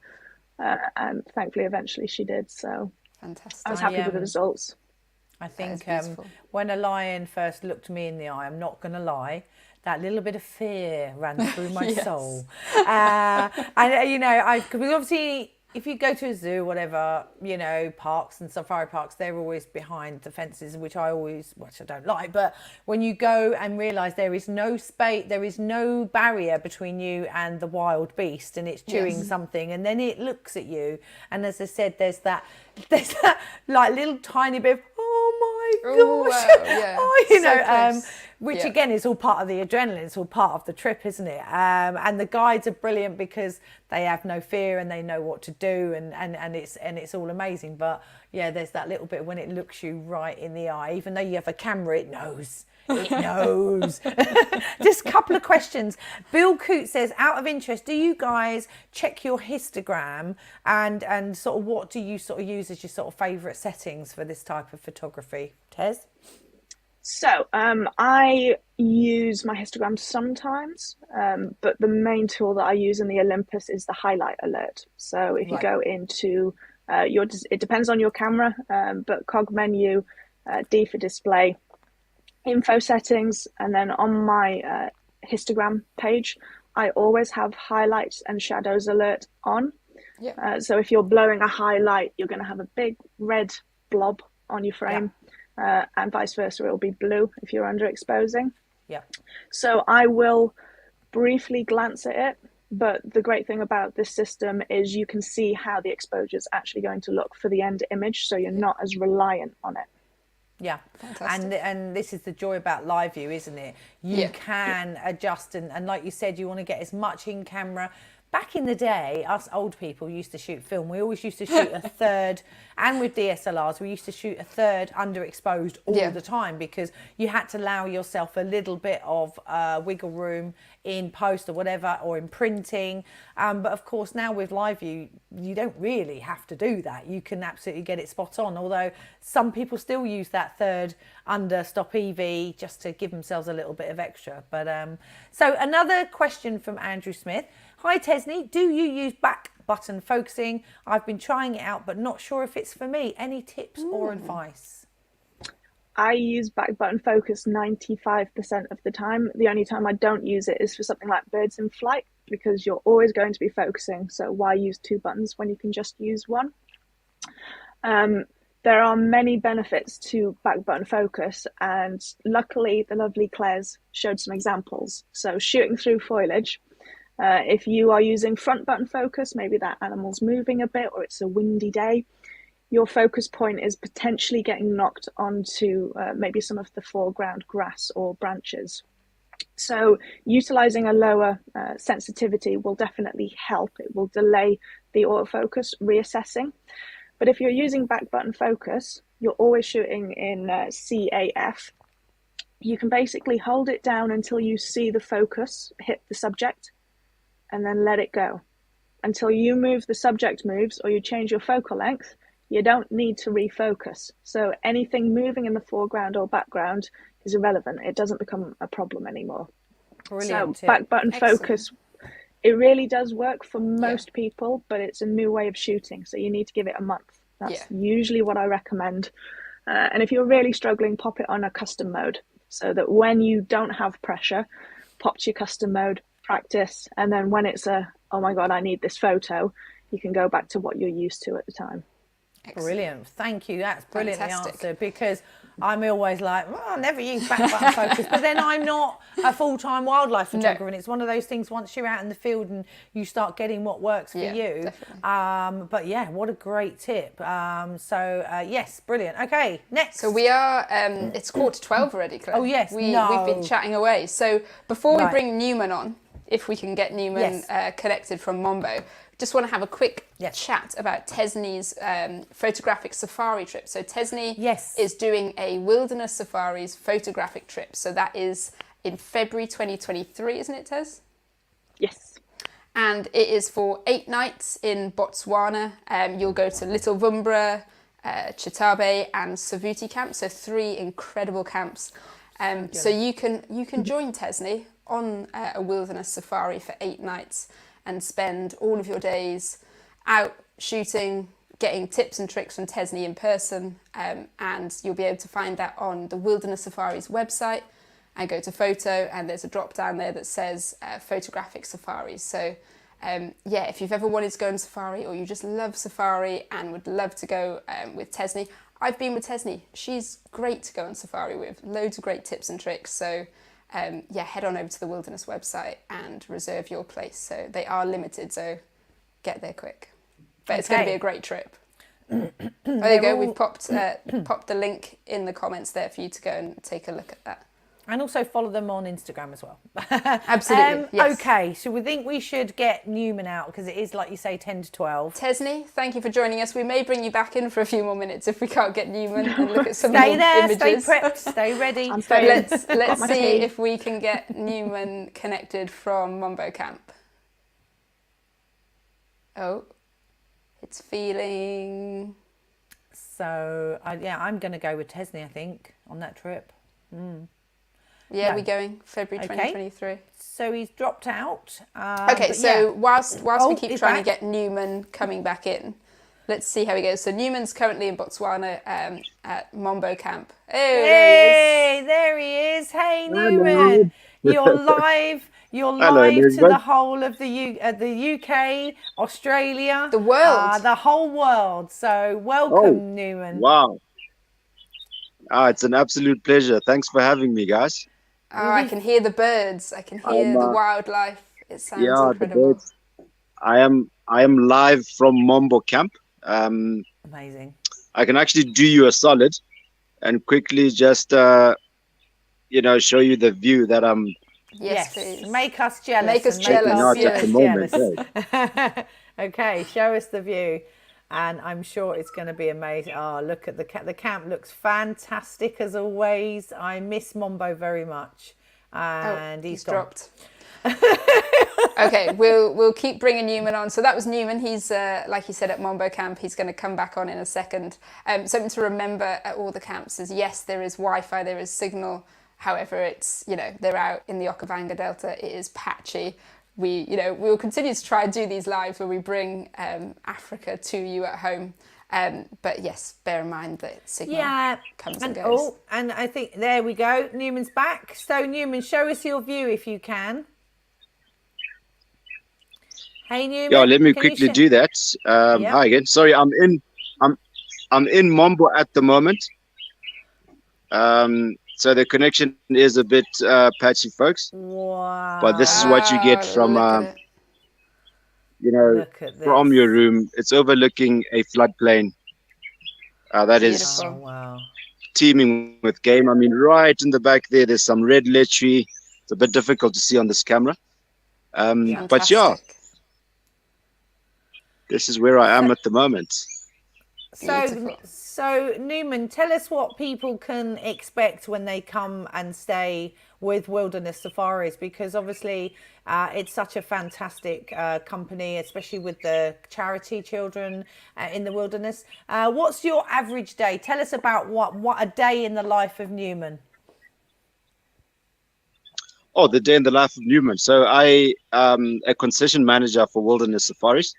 And thankfully, eventually she did. So fantastic. I was happy with the results. I think when a lion first looked me in the eye, I'm not going to lie, that little bit of fear ran through my soul. And, you know, because obviously, if you go to a zoo, whatever, you know, parks and safari parks, they're always behind the fences, which I don't like. But when you go and realise there is no space, there is no barrier between you and the wild beast, and it's chewing something, and then it looks at you. And as I said, there's that like little tiny bit of, oh my gosh, you know, which again is all part of the adrenaline. It's all part of the trip, isn't it? And the guides are brilliant because they have no fear and they know what to do, and it's all amazing. But yeah, there's that little bit when it looks you right in the eye. Even though you have a camera, it knows. It knows. Just a couple of questions. Bill Coote says, out of interest, do you guys check your histogram and sort of what do you sort of use as your sort of favourite settings for this type of photography? Tez? So I use my histogram sometimes, but the main tool that I use in the Olympus is the highlight alert. So if you go into it depends on your camera, but cog menu, D for display, info settings, and then on my histogram page, I always have highlights and shadows alert on. So if you're blowing a highlight, you're going to have a big red blob on your frame. And vice versa, it will be blue if you're underexposing. So I will briefly glance at it, but the great thing about this system is you can see how the exposure is actually going to look for the end image, so you're not as reliant on it. And this is the joy about live view, isn't it? You can adjust, and like you said, you want to get as much in camera. Back in the day, us old people used to shoot film. We always used to shoot a third, and with DSLRs, we used to shoot a third underexposed all the time because you had to allow yourself a little bit of wiggle room in post or whatever, or in printing. But of course, now with live view, you don't really have to do that. You can absolutely get it spot on, although some people still use that third under stop EV just to give themselves a little bit of extra. But so another question from Andrew Smith. Hi Tesni, do you use back button focusing? I've been trying it out, but not sure if it's for me. Any tips or advice? I use back button focus 95% of the time. The only time I don't use it is for something like birds in flight, because you're always going to be focusing. So why use 2 buttons when you can just use 1? There are many benefits to back button focus, and luckily the lovely Claire's showed some examples. So shooting through foliage, if you are using front button focus, maybe that animal's moving a bit or it's a windy day, your focus point is potentially getting knocked onto maybe some of the foreground grass or branches. So utilizing a lower sensitivity will definitely help. It will delay the autofocus reassessing. But if you're using back button focus, you're always shooting in CAF. You can basically hold it down until you see the focus hit the subject, and then let it go. Until you move, the subject moves, or you change your focal length, you don't need to refocus. So anything moving in the foreground or background is irrelevant. It doesn't become a problem anymore. Brilliant. So back button focus, it really does work for most people, but it's a new way of shooting. So you need to give it a month. That's usually what I recommend. And if you're really struggling, pop it on a custom mode, so that when you don't have pressure, pop to your custom mode, practice, and then when it's oh my god, I need this photo, you can go back to what you're used to at the time. Brilliant. Thank you. That's brilliantly answered, because I'm always like, well, I never use back button focus, but then I'm not a full-time wildlife photographer, and it's one of those things. Once you're out in the field and you start getting what works for you, definitely. but yeah, what a great tip. Yes, brilliant. Okay, next. So we are. It's 11:45 already, Claire. Oh yes, we've been chatting away. So before we bring Newman on, if we can get Newman connected from Mambo, just want to have a quick chat about Tesni's photographic safari trip. So Tesni is doing a wilderness safaris photographic trip. So that is in February 2023, isn't it, Tes? Yes. And it is for 8 nights in Botswana. You'll go to Little Vumbra, Chitabe and Savuti camp. So 3 incredible camps. So you can join Tesni on a wilderness safari for 8 nights and spend all of your days out shooting, getting tips and tricks from Tesni in person, and you'll be able to find that on the Wilderness Safaris website. And go to photo, and there's a drop down there that says photographic safaris. So if you've ever wanted to go on safari, or you just love safari and would love to go with Tesni, I've been with Tesni. She's great to go on safari with, loads of great tips and tricks. So head on over to the Wilderness website and reserve your place. So they are limited, so get there quick. But it's going to be a great trip. There you go. We've popped the link in the comments there for you to go and take a look at that. And also follow them on Instagram as well. Absolutely. Yes. Okay, so we think we should get Newman out because it is, like you say, 10 to 12. Tesni, thank you for joining us. We may bring you back in for a few more minutes if we can't get Newman and look at some more images. Stay prepped, stay ready. But let's see if we can get Newman connected from Mambo Camp. Oh, it's feeling... So, I'm going to go with Tesni, I think, on that trip. Yeah, we're going February 2023. So he's dropped out. Whilst we keep trying to get Newman coming back in, let's see how he goes. So Newman's currently in Botswana at Mambo Camp. Hey, there he is. Hey, Newman. You're live. You're live to the whole of the UK, Australia. The world. The whole world. So welcome, Newman. Wow. It's an absolute pleasure. Thanks for having me, guys. Oh, I can hear the birds. I can hear the wildlife. It sounds incredible. The birds. I am live from Mambo Camp. Amazing. I can actually do you a solid and quickly just show you the view that I'm. Yes, please. Make us jealous. Make us jealous. At the moment. Okay, show us the view. And I'm sure it's going to be amazing. Oh, look at the camp looks fantastic as always. I miss Mambo very much. And he's dropped. Okay, we'll keep bringing Newman on. So that was Newman. He's, like he said, at Mambo Camp. He's going to come back on in a second. Something to remember at all the camps is, yes, there is Wi-Fi, there is signal. However, it's, they're out in the Okavango Delta. It is patchy. We will continue to try and do these lives where we bring Africa to you at home. But yes, bear in mind that signal comes and goes. Oh, and I think there we go. Newman's back. So Newman, show us your view if you can. Hey Newman. Yeah, let me quickly do that. Hi again. Sorry, I'm in Mambo at the moment. So the connection is a bit patchy, folks. Wow. But this is what you get from, from your room. It's overlooking a floodplain that is teeming with game. I mean, right in the back there's some red lead tree. It's a bit difficult to see on this camera. But yeah, this is where I am at the moment. So Newman, tell us what people can expect when they come and stay with Wilderness Safaris, because obviously it's such a fantastic company, especially with the charity children in the wilderness. What's your average day? Tell us about what a day in the life of Newman. Oh, the day in the life of Newman. So I am a concession manager for Wilderness Safaris.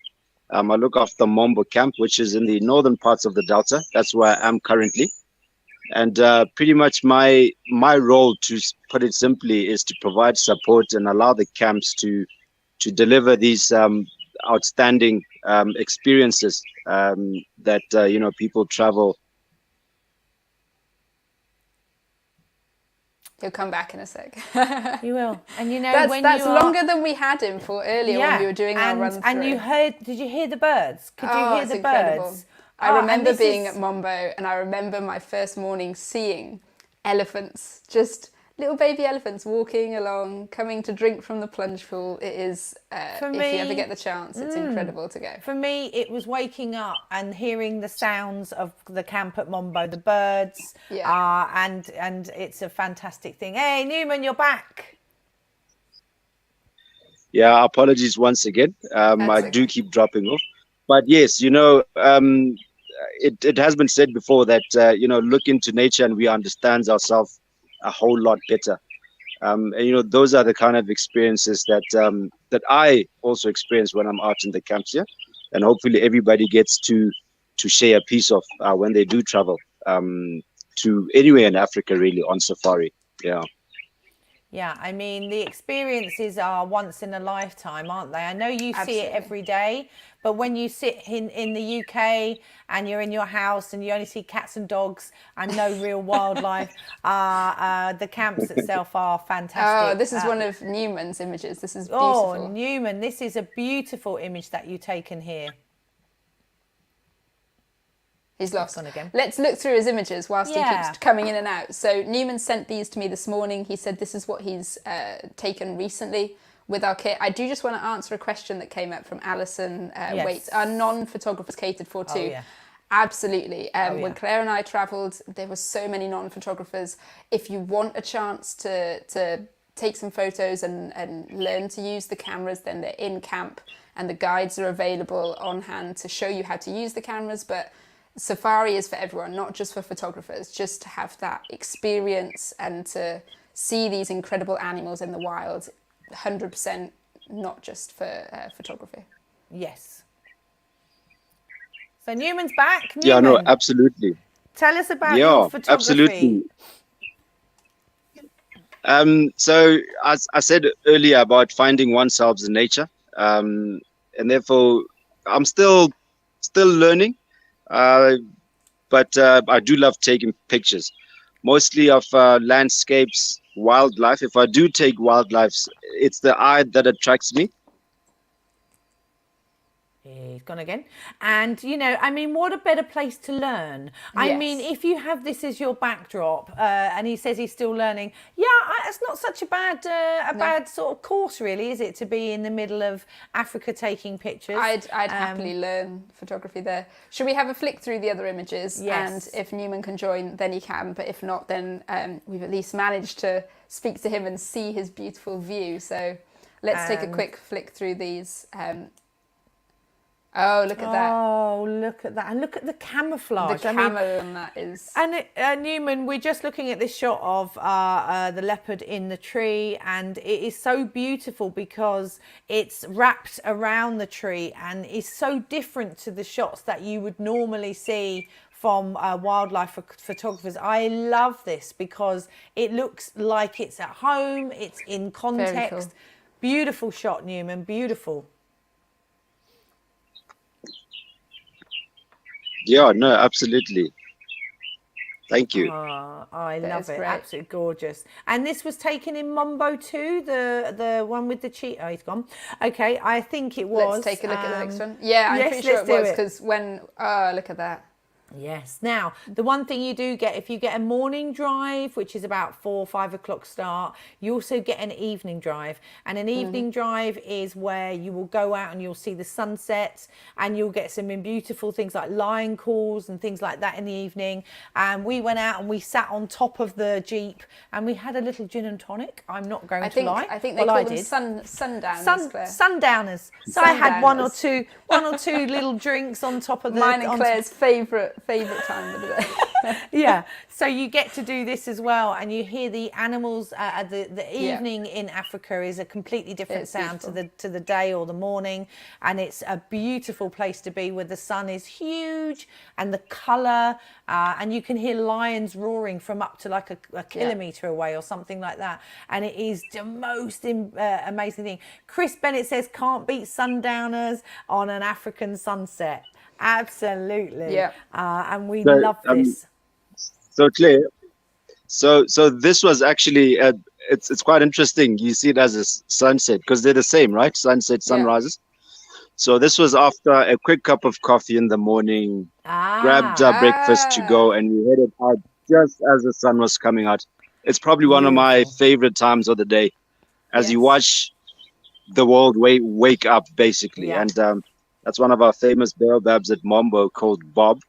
I look after Mambo Camp, which is in the northern parts of the Delta. That's where I am currently. And pretty much my role, to put it simply, is to provide support and allow the camps to deliver these outstanding experiences that, people travel He'll come back in a sec. You will. And you know, that's longer than we had him for earlier when we were doing our run through. And did you hear the birds? Could you hear the incredible. birds? I remember being at Mambo, and I remember my first morning seeing elephants, just little baby elephants walking along, coming to drink from the plunge pool. It is, if you ever get the chance, it's incredible to go. For me, it was waking up and hearing the sounds of the camp at Mambo, the birds, and it's a fantastic thing. Hey, Newman, you're back. Yeah, apologies once again. I do keep dropping off. But yes, you know, it has been said before that, you know, look into nature and we understand ourselves a whole lot better. And, you know, those are the kind of experiences that that I also experience when I'm out in the camps here. And hopefully everybody gets to share a piece of when they do travel to anywhere in Africa, really, on safari. Yeah. Yeah, I mean, the experiences are once in a lifetime, aren't they? I know you see it every day, but when you sit in the UK and you're in your house and you only see cats and dogs and no real wildlife, the camps itself are fantastic. Oh, this is one of Newman's images. This is beautiful. Oh, Newman, this is a beautiful image that you've taken here. He's lost. On again. Let's look through his images whilst he keeps coming in and out. So Newman sent these to me this morning. He said this is what he's taken recently with our kit. I do just want to answer a question that came up from Alison Waits. Are non-photographers catered for too? Yeah. Absolutely. When Claire and I travelled, there were so many non-photographers. If you want a chance to take some photos and learn to use the cameras, then they're in camp and the guides are available on hand to show you how to use the cameras. But safari is for everyone, not just for photographers, just to have that experience and to see these incredible animals in the wild, 100% not just for photography. Yes. So Newman's back. Newman, yeah, no, absolutely. Tell us about your photography. Absolutely. So as I said earlier about finding oneself in nature, and therefore I'm still learning. But I do love taking pictures, mostly of landscapes, wildlife. If I do take wildlife, it's the eye that attracts me. He's gone again. And, you know, I mean, what a better place to learn. I mean, if you have this as your backdrop, and he says he's still learning, it's not such a bad bad sort of course, really, is it, to be in the middle of Africa taking pictures? I'd happily learn photography there. Should we have a flick through the other images? Yes. And if Newman can join, then he can. But if not, then we've at least managed to speak to him and see his beautiful view. So let's take a quick flick through these. Oh, look at that. Oh, look at that. And look at the camouflage. The camo on that is... And Newman, we're just looking at this shot of the leopard in the tree, and it is so beautiful because it's wrapped around the tree and is so different to the shots that you would normally see from wildlife photographers. I love this because it looks like it's at home, it's in context. Very cool. Beautiful shot, Newman, beautiful. Yeah, no, absolutely. Thank you. Oh, I love it. Great. Absolutely gorgeous. And this was taken in Mambo too, the one with the cheetah. Oh, he's gone. Okay, I think it was. Let's take a look at the next one. Yeah, I'm pretty sure it was because when... Oh, look at that. Yes. Now, the one thing you do get, if you get a morning drive, which is about 4 or 5 o'clock start, you also get an evening drive. And an evening drive is where you will go out and you'll see the sunsets and you'll get some beautiful things like lion calls and things like that in the evening. And we went out and we sat on top of the Jeep and we had a little gin and tonic. I'm not going to lie. I think they call them sundowners. Sundowners. So I had one or two little drinks on top of the... Mine and Claire's favourite time of the day. Yeah, so you get to do this as well, and you hear the animals. The evening in Africa is a completely different sound to the day or the morning, and it's a beautiful place to be where the sun is huge and the colour, and you can hear lions roaring from up to like a kilometre away or something like that, and it is the most amazing thing. Chris Bennett says can't beat sundowners on an African sunset. Absolutely. Yeah. And we love this. So Claire, So this was actually it's quite interesting. You see it as a sunset because they're the same, right? Sunset, sunrises. So this was after a quick cup of coffee in the morning, grabbed breakfast to go, and we headed out just as the sun was coming out. It's probably one of my favorite times of the day, as you watch the world wake up, basically. And that's one of our famous baobabs at Mambo called Bob.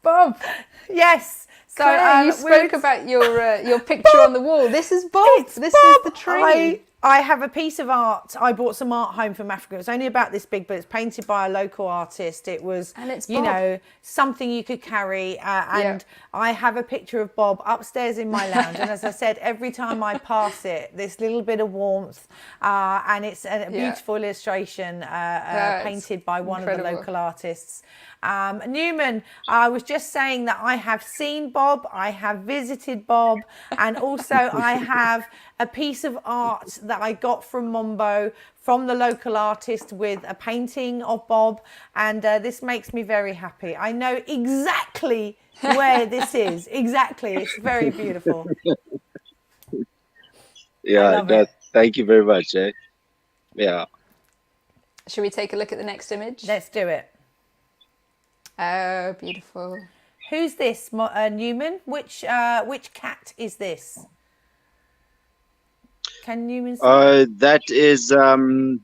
Bob, yes. So Claire, you spoke about your picture on the wall. This is Bob. This is the tree. I have a piece of art. I brought some art home from Africa. It was only about this big, but it's painted by a local artist. It was, you know, something you could carry. And I have a picture of Bob upstairs in my lounge. And as I said, every time I pass it, this little bit of warmth. And it's a beautiful illustration painted by one of the local artists. Newman, I was just saying that I have seen Bob, I have visited Bob, and also I have a piece of art that I got from Mambo from the local artist with a painting of Bob, and this makes me very happy. I know exactly where this is. Exactly. It's very beautiful. Thank you very much. Yeah. Should we take a look at the next image? Let's do it. Oh, beautiful. Who's this, Newman? Which cat is this? Can Newman see? That is no,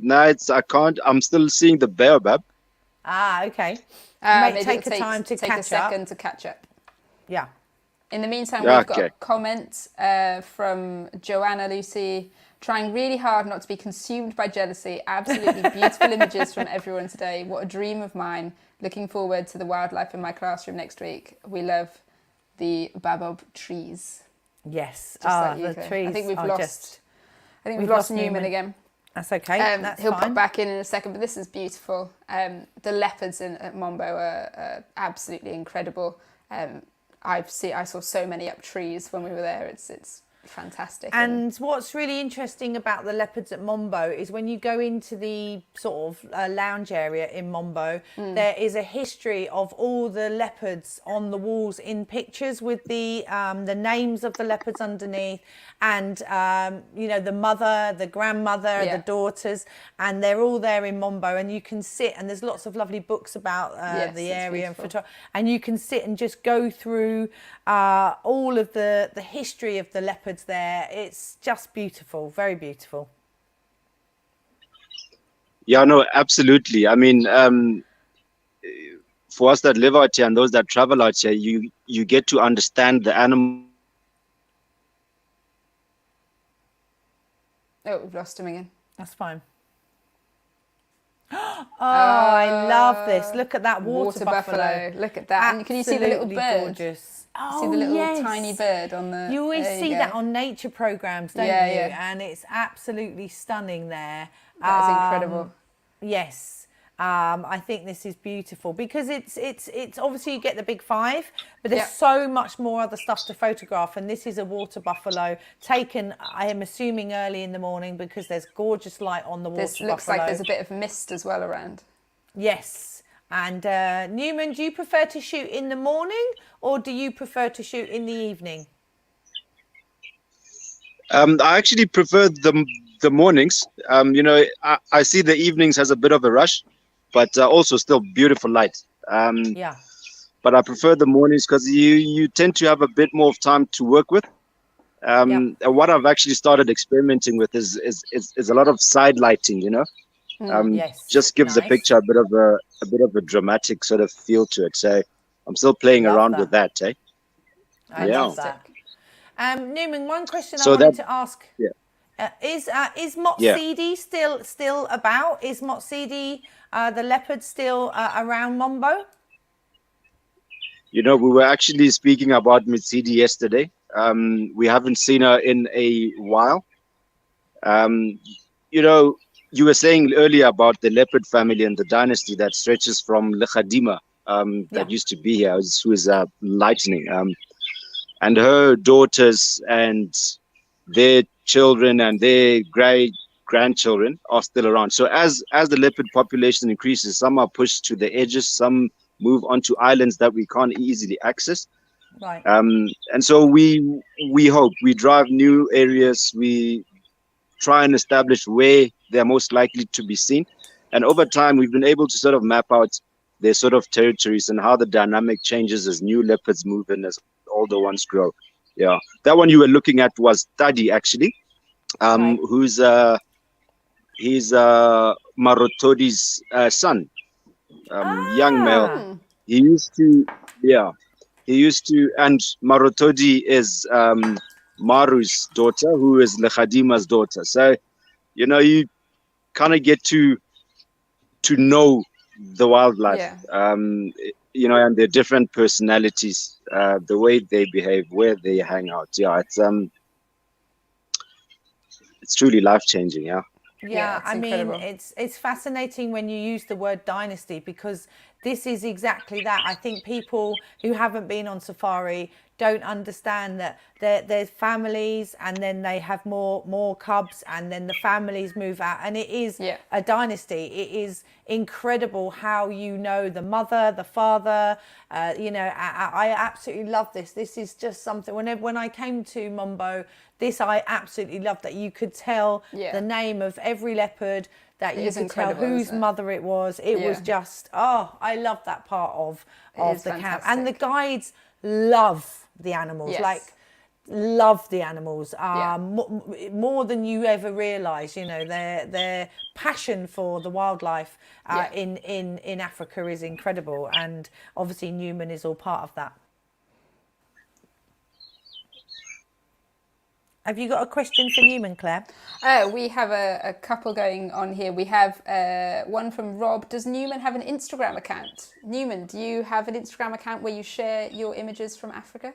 I can't. I'm still seeing the baobab. Okay. Take a time to take a second to catch up. Yeah. In the meantime, we've got a comment from Joanna Lucy, trying really hard not to be consumed by jealousy. Absolutely beautiful images from everyone today. What a dream of mine. Looking forward to the wildlife in my classroom next week. We love the baobab trees. Yes. The trees. I think we've lost Newman again. That's okay. That's he'll fine. pop back in a second, but this is beautiful. The leopards at Mambo are absolutely incredible. I saw so many up trees when we were there. It's fantastic. And what's really interesting about the leopards at Mambo is when you go into the sort of lounge area in Mambo, there is a history of all the leopards on the walls in pictures with the names of the leopards underneath, and you know, the mother, the grandmother, the daughters, and they're all there in Mambo, and you can sit, and there's lots of lovely books about the area and photography, and you can sit and just go through all of the history of the leopards there. It's just beautiful, very beautiful. Yeah, no, absolutely. I mean, for us that live out here and those that travel out here, you get to understand the animal. Oh, we've lost him again. That's fine. Oh, I love this. Look at that water buffalo. Look at that. And can you see the little bird? Gorgeous. See the little tiny bird on the... You always see that on nature programs, don't you? And it's absolutely stunning there. That's incredible. Yes. I think this is beautiful because it's obviously you get the big five, but there's so much more other stuff to photograph, and this is a water buffalo taken, I am assuming, early in the morning because there's gorgeous light on the water buffalo. This looks like there's a bit of mist as well around. Yes. And Newman, do you prefer to shoot in the morning or do you prefer to shoot in the evening? I actually prefer the mornings. You know, I see the evenings has a bit of a rush, but also still beautiful light. But I prefer the mornings because you tend to have a bit more of time to work with. And what I've actually started experimenting with is a lot of side lighting, you know. Just gives the picture a bit of a dramatic sort of feel to it. So I'm still playing around with that. I love that. Newman, one question I wanted to ask is Mott CD still about? Is Mott CD the leopard still around Mambo? You know, we were actually speaking about Mitsidi yesterday. We haven't seen her in a while. You know, you were saying earlier about the leopard family and the dynasty that stretches from Lekhadima, that used to be here, who is lightning. And her daughters and their children and their grandchildren are still around. So as the leopard population increases, some are pushed to the edges, some move onto islands that we can't easily access. Right. And so we hope, we drive new areas, we try and establish where they're most likely to be seen. And over time, we've been able to sort of map out their sort of territories and how the dynamic changes as new leopards move in, as older ones grow. Yeah, that one you were looking at was Tadi, actually, Right. who's he's Marotodi's son, young male. Ah. He used to, yeah, he used to, and Marotodi is Maru's daughter, who is Lekhadima's daughter. So, you know, you kind of get to know the wildlife, Yeah. you know, and their different personalities, the way they behave, where they hang out. Yeah, it's truly life-changing. Yeah. Yeah, It's I mean, incredible. it's fascinating when you use the word dynasty, because this is exactly that. I think people who haven't been on safari don't understand that there's families, and then they have more cubs, and then the families move out, and it is Yeah. a dynasty. It is incredible how you know the mother, the father. You know, I absolutely love this. This is just something. When I came to Mambo, this I absolutely loved, that you could tell Yeah. the name of every leopard, that It you is could tell incredible, whose isn't it? mother it was. It was Yeah. just, oh, I love that part of is the camp. And the fantastic. guides love the animals, Yes. like love the animals, Yeah. more than you ever realize. You know, their passion for the wildlife Yeah. in Africa is incredible, and obviously Newman is all part of that. Have you got a question for Newman, Claire? We have a couple going on here. We have one from Rob. Does Newman have an Instagram account? Newman, do you have an Instagram account where you share your images from Africa?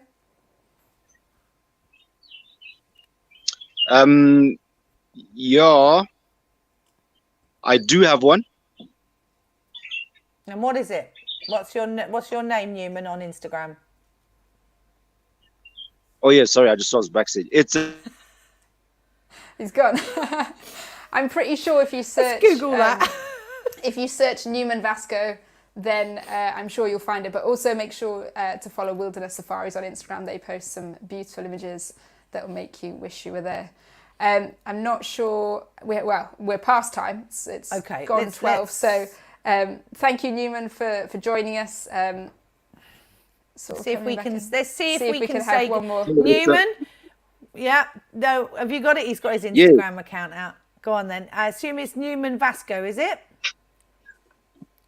Yeah, I do have one. And what is it? What's your name, Newman, on Instagram? Oh yeah, sorry, I just saw his backstage. It's He's gone. I'm pretty sure if you search Google that. if you search Newman Vasco, then I'm sure you'll find it. But also make sure to follow Wilderness Safaris on Instagram. They post some beautiful images that will make you wish you were there. I'm not sure. We're past time. It's Okay, gone let's- 12. So thank you, Newman, for joining us. Sort of See if coming we back can. in. Let's see if See if we we can can have say one more. Newman. Yeah. No. Have you got it? He's got his Instagram account out. Go on then. I assume it's Newman Vasco, is it?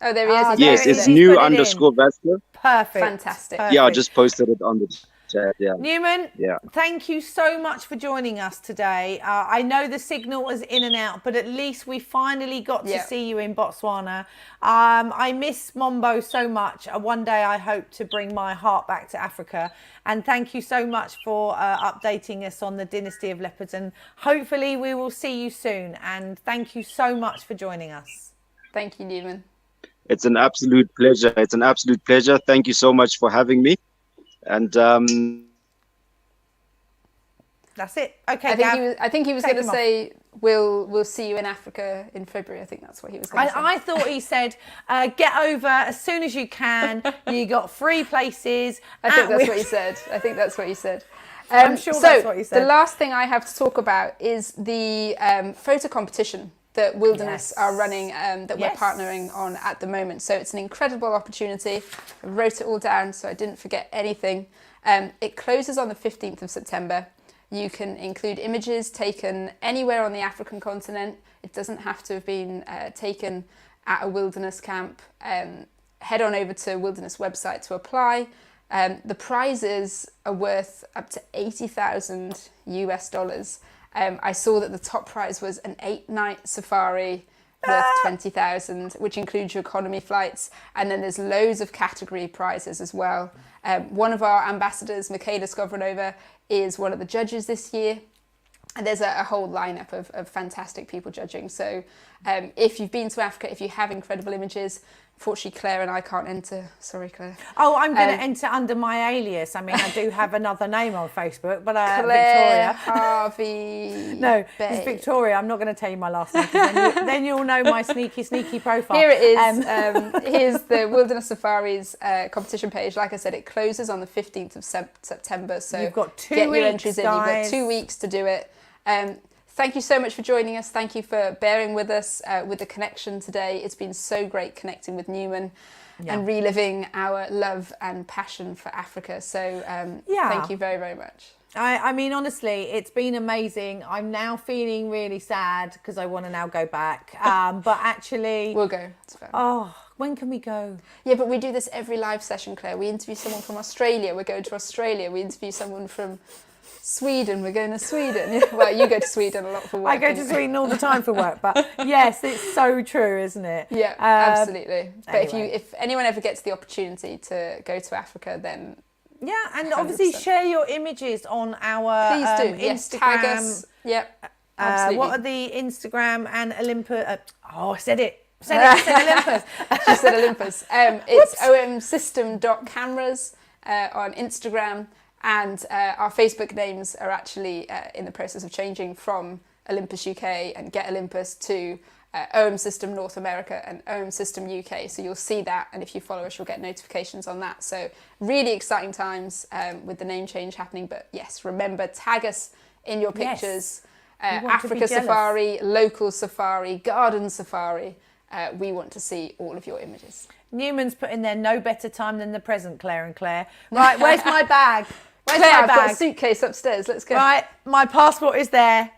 Oh, there he is. He's yes, there, it's isn't he? He's new put it in. underscore Vasco. Perfect. Fantastic. Yeah, I just posted it on the chat. Yeah. Newman, Yeah. thank you so much for joining us today. I know the signal was in and out, but at least we finally got to Yeah. see you in Botswana. I miss Mambo so much. One day I hope to bring my heart back to Africa. And thank you so much for updating us on the Dynasty of Leopards. And hopefully we will see you soon. And thank you so much for joining us. Thank you, Newman. It's an absolute pleasure. It's an absolute pleasure. Thank you so much for having me. And That's it. Okay, I think he was take going to him off. say we'll see you in Africa in February. I think that's what he was going to say. I thought he said, get over as soon as you can. You got 3 places. I think that's what he said. I think that's what he said. I'm sure that's what he said. The last thing I have to talk about is the photo competition that Wilderness Yes. are running, that we're Yes. partnering on at the moment. So it's an incredible opportunity. I wrote it all down so I didn't forget anything. It closes on the 15th of September. You can include images taken anywhere on the African continent. It doesn't have to have been taken at a wilderness camp. Head on over to Wilderness website to apply. The prizes are worth up to $80,000 US. I saw that the top prize was an 8-night safari worth 20,000, which includes your economy flights, and then there's loads of category prizes as well. One of our ambassadors, Michaela Skovanova, is one of the judges this year, and there's a whole lineup of fantastic people judging. So if you've been to Africa, if you have incredible images, Unfortunately, Claire and I can't enter. Sorry, Claire. Oh, I'm going to enter under my alias. I mean, I do have another name on Facebook, but Claire Victoria. Harvey. No, Bay. it's Victoria. I'm not going to tell you my last name. 'Cause then you'll know my sneaky profile. Here it is. Here's the Wilderness Safaris competition page. Like I said, it closes on the 15th of September. So you've got 2 get weeks, your entries in. You've got guys. 2 weeks to do it. Thank you so much for joining us. Thank you for bearing with us with the connection today. It's been so great connecting with Newman and reliving our love and passion for Africa. So thank you very, very much. I mean, honestly, it's been amazing. I'm now feeling really sad because I want to now go back. But actually... We'll go. It's fine. Oh, when can we go? Yeah, but we do this every live session, Claire. We interview someone from Australia. We're going to Australia. We interview someone from Sweden. We're going to Sweden. Well, you go to Sweden a lot for work. I go to Sweden all the time for work, but yes, it's so true, isn't it? Yeah, absolutely. But anyway. if anyone ever gets the opportunity to go to Africa, then yeah, and obviously 100%. share your images on our please do. Yes, Instagram. tag us. Yep, absolutely. What are the Instagram and Olympus? I said it. I said Olympus. She said Olympus. It's OMSYSTEM.Cameras on Instagram. And our Facebook names are actually in the process of changing from Olympus UK and Get Olympus to OM System North America and OM System UK. So you'll see that, and if you follow us, you'll get notifications on that. So really exciting times with the name change happening. But yes, remember, tag us in your pictures. Yes. Africa Safari, Local Safari, Garden Safari. We want to see all of your images. Newman's put in there no better time than the present, Claire and Claire. Right, where's my bag? Where's Claire, my I've bag? got a suitcase upstairs. Let's go. Right, my passport is there.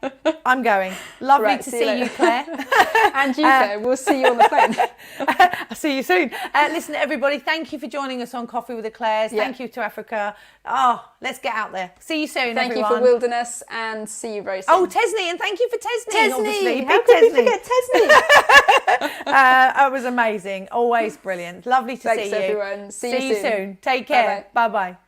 I'm going. Lovely Right, to see you see you, later. Claire. And you, Claire. We'll see you on the plane. I'll see you soon. Listen, everybody, thank you for joining us on Coffee with the Claires. Yeah. Thank you to Africa. Oh, let's get out there. See you soon, Thank everyone. you for Wilderness, and see you very soon. Oh, Tesni, and thank you for Tesni. Obviously. How Big could we Tesni. forget Tesni? It was amazing. Always brilliant. Lovely to Thanks, see you. everyone. See you you soon. soon. Take care. Bye-bye. Bye-bye.